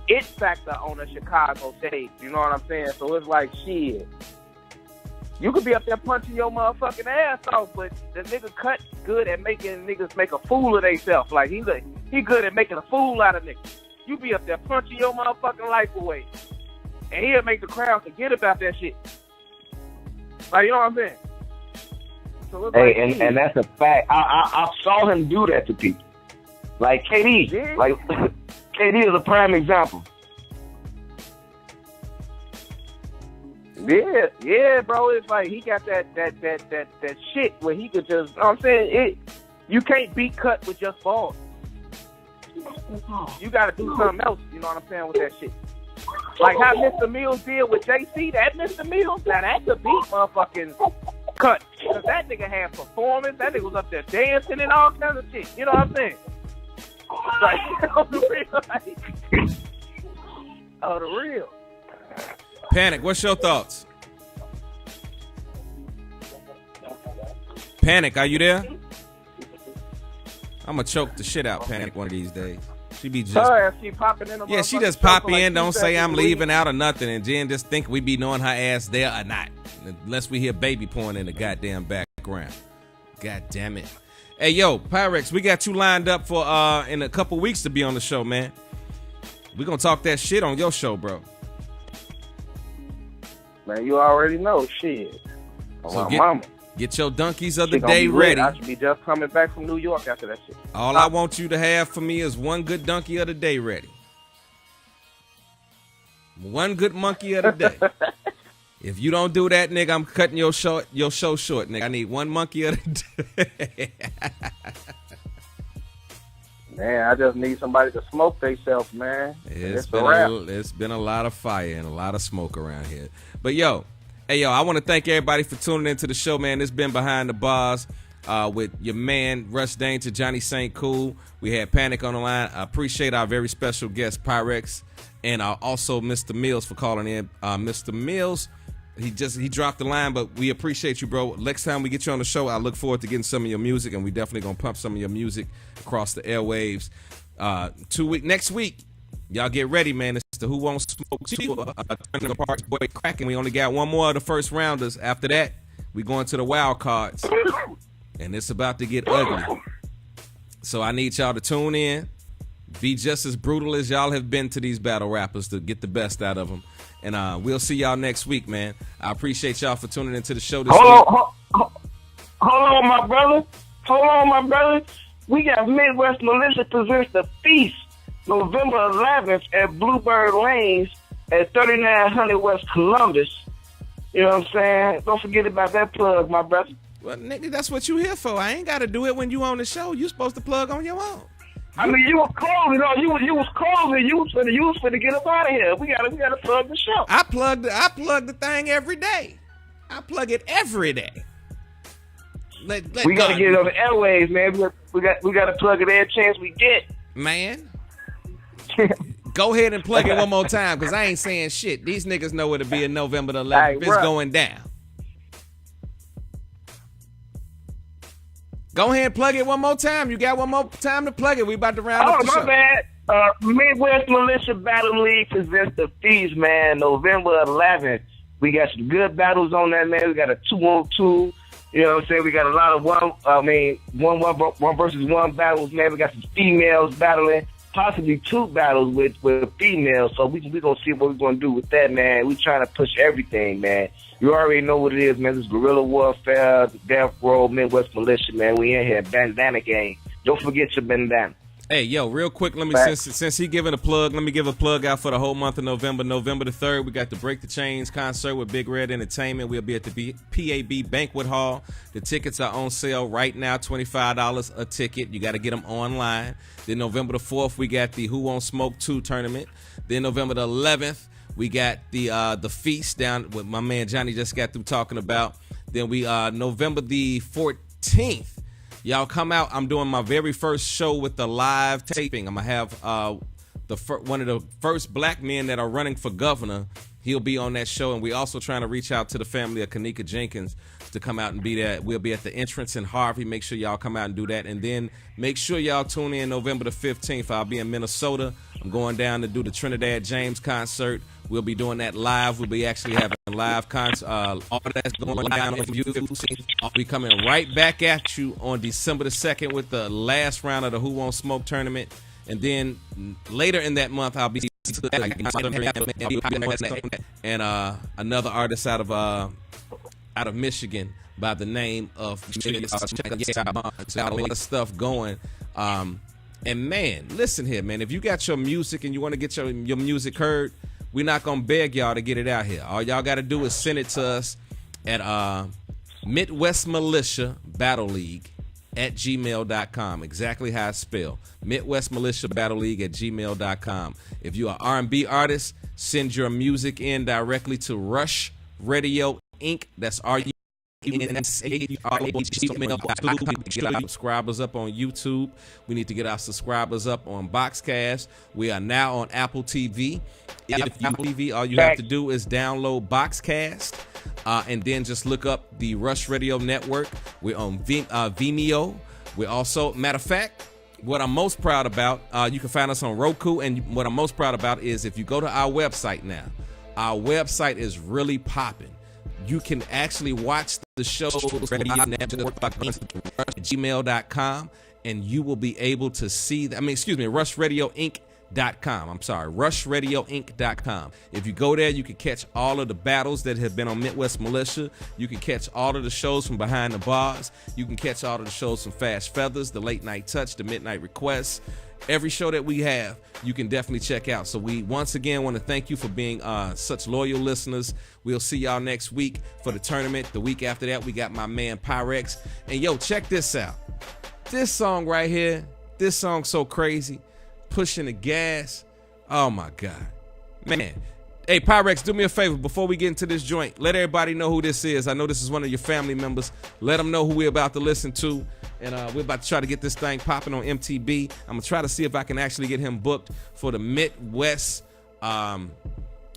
it factor on the Chicago stage, you know what I'm saying? So it's like, shit. You could be up there punching your motherfucking ass off, but the nigga Cut good at making niggas make a fool of themselves. Like, he good at making a fool out of niggas. You be up there punching your motherfucking life away. And he'll make the crowd forget about that shit. Like, you know what I'm saying? So it's Hey, like, and that's a fact. I saw him do that to people. Like KD. Yeah. Like KD is a prime example. Yeah, bro. It's like he got that shit where he could just, you know what I'm saying? You can't beat Cut with just balls. You gotta do something else, you know what I'm saying, with that shit. Like how Mr. Mills did with JC, that Mr. Mills, now that could beat motherfucking Cut. Because that nigga had performance, that nigga was up there dancing and all kinds of shit, you know what I'm saying? Like, on the real, like, on the real. Panic, what's your thoughts? Panic, are you there? I'm gonna choke the shit out Panic one of these days. She be just She popping in yeah, she just pop in, don't say I'm leaving out or nothing, and Jen just think we be knowing her ass there or not, unless we hear baby pouring in the goddamn background. God damn it. Hey yo, Pyrex, we got you lined up for in a couple weeks to be on the show, man. We gonna talk that shit on your show, bro. Man, you already know, shit. So My mama. Get your donkeys of the She gonna day be lit. ready. I should be just coming back from New York after that shit. All I want you to have for me is one good donkey of the day ready. One good monkey of the day. If you don't do that, nigga, I'm cutting your show short, nigga. I need one monkey of the day. Man, I just need somebody to smoke themselves, man. It's been a lot of fire and a lot of smoke around here. But yo, hey yo, I want to thank everybody for tuning into the show, man. It's been Behind the Bars. with your man Rush Danger, Johnny St. Cool. We had Panic on the line. I appreciate our very special guest Pyrex, and also Mr. Mills for calling in. Mr. Mills, he dropped the line, but we appreciate you, bro. Next time we get you on the show, I look forward to getting some of your music, and we definitely gonna pump some of your music across the airwaves. Next week, y'all get ready, man. It's the Who Won't Smoke 2 Boy cracking. We only got one more of the first rounders. After that, we going to the wild cards, and it's about to get ugly. So I need y'all to tune in, be just as brutal as y'all have been to these battle rappers to get the best out of them. And we'll see y'all next week, man. I appreciate y'all for tuning into the show this week. Hold on, my brother. Hold on, my brother. We got Midwest Militia presents The Feast, November 11th at Bluebird Lanes at 3900 West Columbus. You know what I'm saying? Don't forget about that plug, my brother. Well, nigga, that's what you here for. I ain't got to do it when you on the show. You supposed to plug on your own. I mean, you was closing. You was closing. You was finna get up out of here. We gotta plug the show. I plug the thing every day. I plug it every day. We gotta get it on the airwaves, man. We gotta plug it every chance we get. Man, go ahead and plug it one more time, because I ain't saying shit. These niggas know where to be in November the 11th. It's going down. Go ahead and plug it one more time. You got one more time to plug it. We about to round up the show. Oh, my bad. Midwest Militia Battle League presents The Feast, man, November 11th. We got some good battles on that, man. We got a 2-on-2. You know what I'm saying? We got a lot of one versus one battles, man. We got some females battling, possibly two battles with females. So we gonna see what we're gonna do with that, man. We trying to push everything, man. You already know what it is, man. This is guerrilla warfare, the Death Row, Midwest Militia, man. We in here, bandana gang. Don't forget your bandana. Hey, yo, real quick, let me since he giving a plug, let me give a plug out for the whole month of November. November the 3rd, we got the Break the Chains concert with Big Red Entertainment. We'll be at the PAB Banquet Hall. The tickets are on sale right now, $25 a ticket. You got to get them online. Then November the 4th, we got the Who Won't Smoke 2 tournament. Then November the 11th, we got the Feast down with my man Johnny just got through talking about. Then we November the 14th. Y'all come out. I'm doing my very first show with the live taping. I'm gonna have one of the first black men that are running for governor. He'll be on that show, and we also trying to reach out to the family of Kanika Jenkins to come out and be there. We'll be at the entrance in Harvey. Make sure y'all come out and do that, and then make sure y'all tune in November the 15th. I'll be in Minnesota. I'm going down to do the Trinidad James concert. We'll be doing that live. We'll be actually having a live concert. All that's going down on YouTube. I'll be coming right back at you on December the 2nd with the last round of the Who Won't Smoke tournament. And then later in that month, I'll be and another artist out of Michigan by the name of got a lot of stuff going. And man, listen here, man. If you got your music and you want to get your music heard, we're not going to beg y'all to get it out here. All y'all got to do is send it to us at Midwest Militia Battle League at gmail.com. Exactly how it's spelled. Midwest Militia Battle League at gmail.com. If you're an R&B artist, send your music in directly to Rush Radio Inc. That's subscribers up on YouTube. We need to get our subscribers up on Boxcast. We are now on Apple TV. If you TV, all you have to do is download Boxcast and then just look up the Rush Radio Network. We're on Vimeo. We're also, matter of fact, what I'm most proud about, you can find us on Roku, and what I'm most proud about is if you go to our website now, our website is really popping. You can actually watch the show at gmail.com, and you will be able to see RushRadioInc.com. I'm sorry, RushRadioInc.com. If you go there, you can catch all of the battles that have been on Midwest Militia. You can catch all of the shows from Behind the Bars. You can catch all of the shows from Fast Feathers, The Late Night Touch, The Midnight Request. Every show that we have, you can definitely check out. So we once again want to thank you for being such loyal listeners. We'll see y'all next week for the tournament. The week after that, we got my man Pyrex. And yo, check this out. This song right here, this song's so crazy. Pushing the Gas. Oh my God. Man, Hey, Pyrex, do me a favor before we get into this joint. Let everybody know who this is. I know this is one of your family members. Let them know who we're about to listen to. And we're about to try to get this thing popping on MTB. I'm going to try to see if I can actually get him booked for the Midwest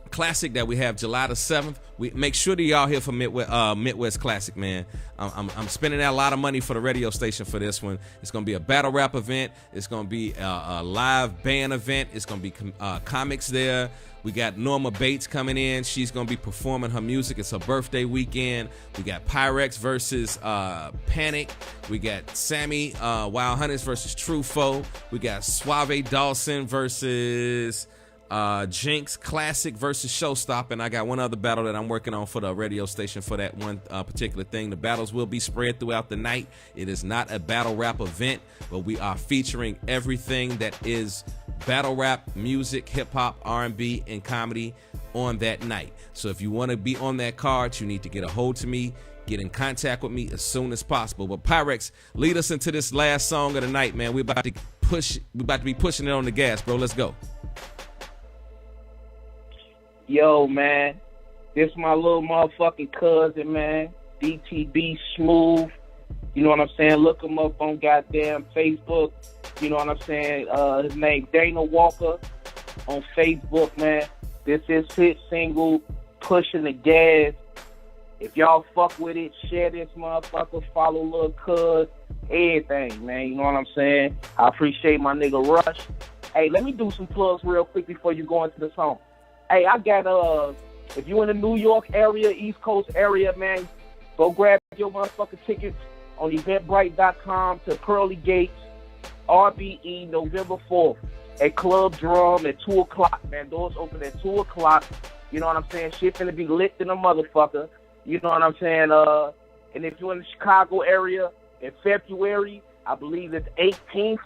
Classic that we have July the 7th. We make sure that y'all here for Midwest Classic, man. I'm spending a lot of money for the radio station for this one. It's gonna be a battle rap event. It's gonna be a live band event. It's gonna be comics there. We got Norma Bates coming in. She's gonna be performing her music. It's her birthday weekend. We got Pyrex versus Panic. We got Sammy Wild Hunters versus True Foe. We got Suave Dawson versus Jinx Classic versus Showstopper. And I got one other battle that I'm working on for the radio station for that one particular thing. The battles will be spread throughout the night. It is not a battle rap event, but we are featuring everything that is battle rap, music, hip hop, R&B, and comedy on that night. So if you want to be on that card, you need to get a hold to me. Get in contact with me as soon as possible. But Pyrex, lead us into this last song of the night, man. We're about to be pushing it on the gas, bro. Let's go. Yo, man, this my little motherfucking cousin, man. DTB Smooth. You know what I'm saying? Look him up on goddamn Facebook. You know what I'm saying? His name Dana Walker on Facebook, man. This is his single, Pushing the Gas. If y'all fuck with it, share this motherfucker, follow Lil Cuz, everything, man. You know what I'm saying? I appreciate my nigga Rush. Hey, let me do some plugs real quick before you go into the song. Hey, I got, if you in the New York area, East Coast area, man, go grab your motherfucking tickets on Eventbrite.com to Pearly Gates, RBE, November 4th, at Club Drum at 2 o'clock, man. Doors open at 2 o'clock. You know what I'm saying? Shit finna be lit in a motherfucker. You know what I'm saying? And if you're in the Chicago area in February, I believe it's 18th,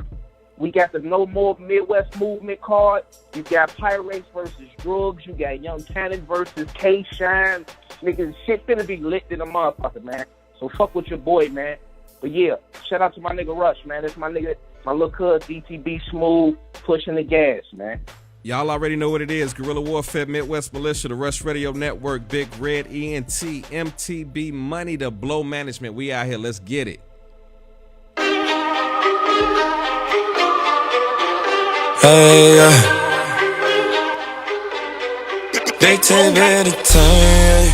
we got the No More Midwest Movement card. You got Pirates versus Drugs. You got Young Cannon versus K-Shine. Niggas, shit finna be lit in a motherfucker, man. So fuck with your boy, man. But yeah, shout out to my nigga Rush, man. That's my nigga, my little cuz, DTB Smooth, pushing the gas, man. Y'all already know what it is. Guerrilla Warfare, Midwest Militia, the Rush Radio Network, Big Red, ENT, MTB, Money to Blow Management. We out here. Let's get it. Hey, they take it a time.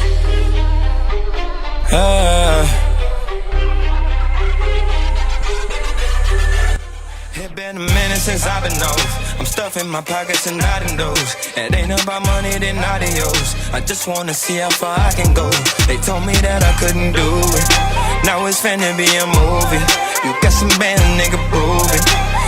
It been a minute since I've been off. I'm stuffing my pockets and nodding those. It ain't about money, then adios. I just wanna see how far I can go. They told me that I couldn't do it. Now it's finna be a movie. You got some band, nigga, prove it.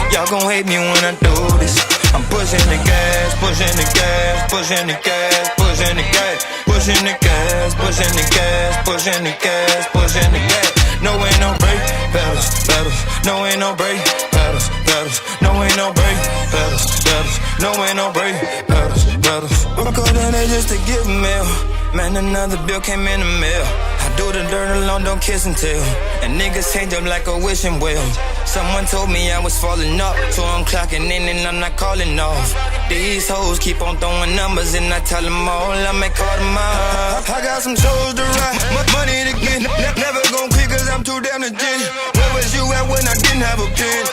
Y'all gon' hate me when I do this. I'm pushing the gas, pushing the gas, pushing the gas, pushing the gas, pushing the gas, pushing the gas, pushing the gas, pushing the gas. No ain't no break, pedals, pedals. No ain't no break, pedals, pedals. No ain't no break, pedals, pedals. No ain't no break, pedals, pedals. I'm calling it just to give a meal. Man, another bill came in the mail. I do the dirt alone, don't kiss and tell. And niggas change up like a wishing well. Someone told me I was falling up, so I'm clocking in and I'm not calling off. These hoes keep on throwing numbers and I tell them all, I may call them out. I got some shows to ride, money to get. Never gon' quit cause I'm too damn legit. Where was you at when I didn't have a pen?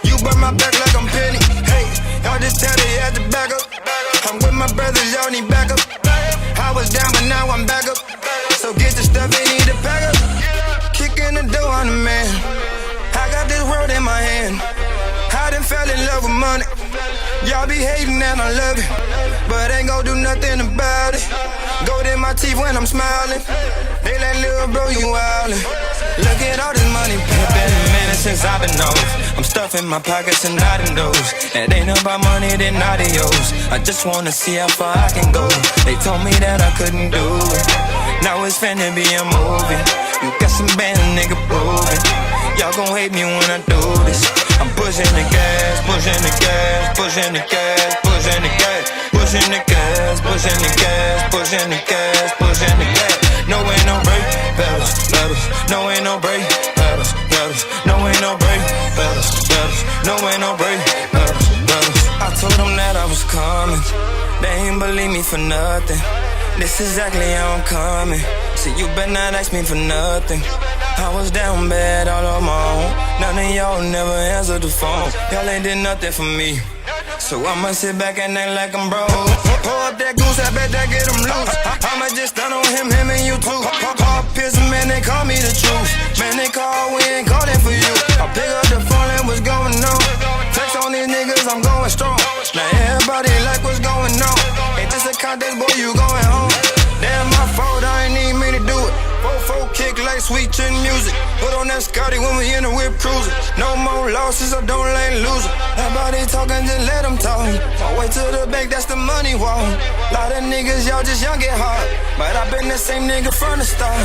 You burn my back like I'm Penny. Hey, y'all just tell they had to back up. I'm with my brothers, y'all need backup. I was down but now I'm back up. So get the stuff they need to pack up. Kicking the door on the man. I got this world in my hand. I done fell in love with money. Y'all be hating and I love it, but ain't gon' do nothing about it. Gold in my teeth when I'm smiling. They like, little bro, you wildin'. Look at all this money. It's been a minute since I've been off. I'm stuffing my pockets and nodding those. It ain't about money, then adios. I just wanna see how far I can go. They told me that I couldn't do it. Now it's finna be a movie. You got some band, nigga, prove it. Y'all gon' hate me when I do this. I'm pushing the gas, pushing the gas, pushing the gas, pushing the gas, pushing the gas, pushing the gas, pushing the gas, pushing the gas. No ain't no break, pedals, pedals. No ain't no break, pedals, pedals. No ain't no break, pedals, pedals. No ain't no break, pedals, pedals. I told them that I was coming. They ain't believe me for nothing. This exactly how I'm coming. See, you better not ask me for nothing. I was down bad all on my own. None of y'all never answered the phone. Y'all ain't did nothing for me. So I'ma sit back and act like I'm broke. Pour up that goose, I bet that get him loose. I'ma just stun on him and you too. Pop piss, man, they call me the truth. Man, they call, we ain't calling for you. I pick up the phone and what's going on. Text on these niggas, I'm going strong. Now everybody like what's going on. Ain't this a contest, boy, you going home. Damn, my fault, I ain't need me to do it. 4-4 kick like sweet chin music. Put on that Scotty when we in the whip cruising. No more losses, I don't let loser. Everybody talking, just let them talk. My way to the bank, that's the money walk. Lot of niggas, y'all just young at heart. But I been the same nigga from the start.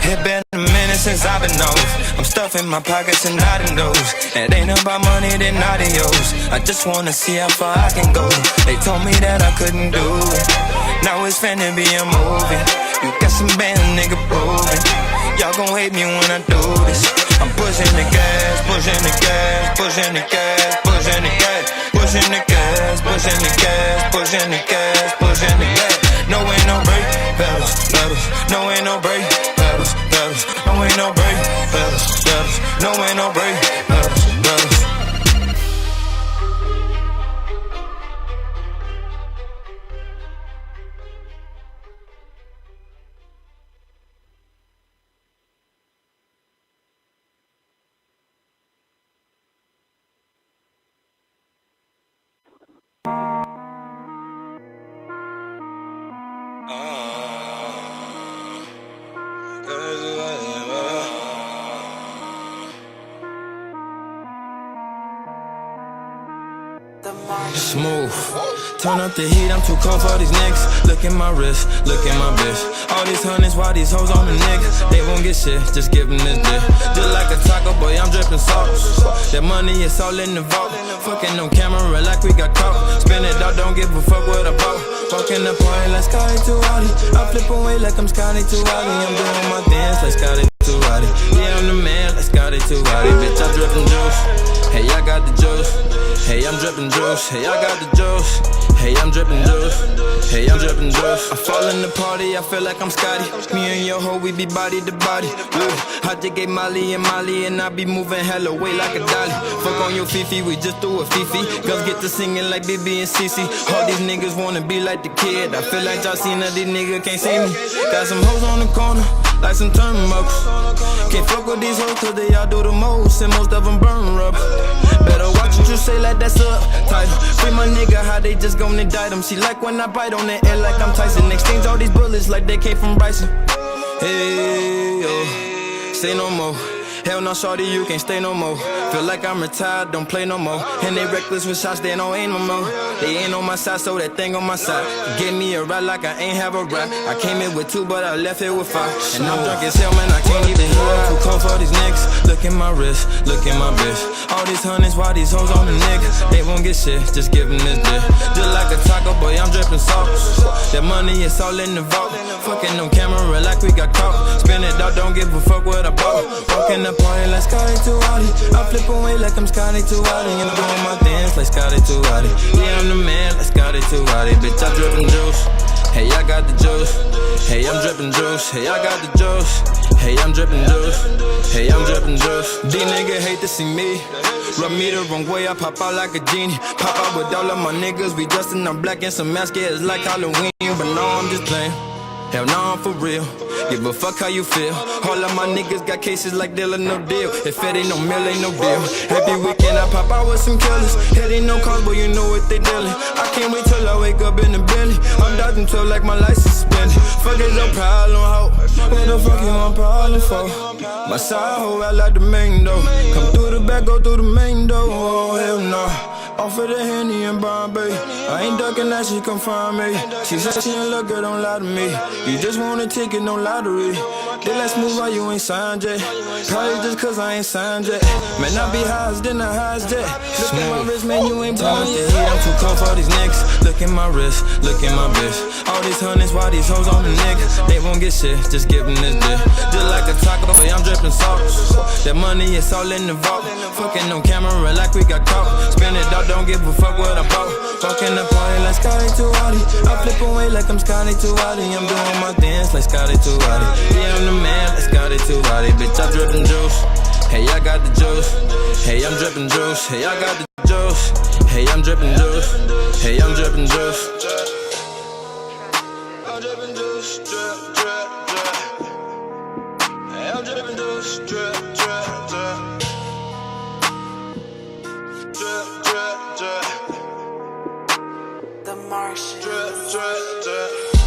It been a minute since I've been off. I'm stuffing my pockets and nodding those. It ain't about money, then adios. I just wanna see how far I can go. They told me that I couldn't do it. Now it's finna be a movie. You got some band, nigga, proving. Y'all gon' hate me when I do this. I'm pushing the gas, pushing the gas, pushing the gas, pushing the gas, pushing the gas, pushing the gas, pushing the gas, pushing the gas. No ain't no break, pedals, pedals. No ain't no break, pedals, pedals. No ain't no break, pedals, pedals. No ain't no break, pedals, pedals. Smooth. Turn up the heat, I'm too cold for these niggas. Look at my wrist, look at my bitch. All these hundreds, why these hoes on the niggas? They won't get shit, just give them this dick. Just like a taco boy, I'm dripping sauce. That money is all in the vault. Fucking on camera like we got caught. Spin it out, don't give a fuck what I bought. Walking the party like Scotty Tuati. I flip away like I'm Scotty Tuati. I'm doing my dance like Scotty Tuati. Yeah, I'm the man like Scotty Tuati. Bitch, I drippin' juice. Hey, I got the juice. Hey, I'm drippin' juice. Hey, I got the juice. Hey, I'm drippin' juice. Hey, I'm drippin' juice. I fall in the party, I feel like I'm Scotty. Me and your hoe, we be body to body. Woo. I just gave Molly and I be moving hella weight like a dolly. Fuck on your Fifi, we just do a Fifi. Girls get to singing like BB and CC. All these niggas wanna be like the kid. I feel like y'all seen that these niggas can't see me. Got some hoes on the corner, like some turnbuckles. Can't fuck with these hoes cause they all do the most, and most of them burn rubber. Better watch what you say like that's up title. Free my nigga, how they just gon' indict him. She like when I bite on the air like I'm Tyson. Exchange all these bullets like they came from Bryson. Hey, yo, say no more. Hell no, shorty, you can't stay no more. Feel like I'm retired, don't play no more. And they reckless with shots, they don't aim no more. They ain't on my side, so that thing on my side. Give me a ride like I ain't have a rap. I came in with 2, but I left here with 5. And I'm drunk as hell, man, I can't even hear. Too cold for these niggas. Look at my wrist, look at my bitch. All these hundreds, why these hoes on the niggas? They won't get shit, just give them this dick. Just like a taco boy, I'm dripping sauce. That money is all in the vault. Fucking on camera like we got caught. Spin it out, don't give a fuck what I bought. Walking the party like Scotty Tuati. I flip away like I'm Scotty Tuati. I'm doing my dance like Scotty Tuati. Yeah, I'm the man like Scotty Tuati. Bitch, I drippin' juice. Hey, I got the juice. Hey, I'm drippin' juice. Hey, I got the juice. Hey, I'm drippin' juice. Hey, I'm drippin' juice. These niggas hate to see me. Rub me the wrong way, I pop out like a genie. Pop out with all of my niggas. We dressed in all black and some masks. Yeah, it's like Halloween. But no, I'm just playing. Hell no, I'm for real. Give a fuck how you feel. All of my niggas got cases like deal or no deal. If it ain't no meal, ain't no deal. Every weekend I pop out with some killers. Head ain't no cars, but you know what they dealing. I can't wait till I wake up in the Bentley. I'm dodging till like my license suspended. Fuck is your problem, ho? What the fuck you want problem for? My side hoe out like the main door. Come through the back, go through the main door. Oh hell no. Off of the Henny in Bombay. I ain't ducking that, she come find me. She said she ain't look good, don't lie to me. You just want a ticket, no lottery. Then let's move while you ain't signed yet. Probably just cause I ain't signed yet. Man, I be high as then I high as that. Look at my wrist, man, you ain't born yet. I'm too cold for these niggas. Look at my wrist, look at my bitch. All these hundreds, why these hoes on the niggas? They won't get shit, just give them this dick. Just like a taco, boy, I'm dripping sauce. That money is all in the vault. Fucking on camera like we got caught. Spin it out, don't give a fuck what I bought. party like Scotty Tuati. I flip away like I'm Scotty Tuati. I'm doing my dance like Scotty Tuati. Yeah, I'm the man like Scotty Tuati. Bitch, I'm drippin' juice. Hey, I got the juice. Hey, I'm drippin' juice. Hey, I got the juice. Hey, I'm drippin' juice. Hey, I'm drippin' juice. I'm drippin' juice. Drip, drip, drip. Hey, I'm drippin' juice. Drip, drip, drip. Drip, drip, drip. The Martian. Drip, drip, drip.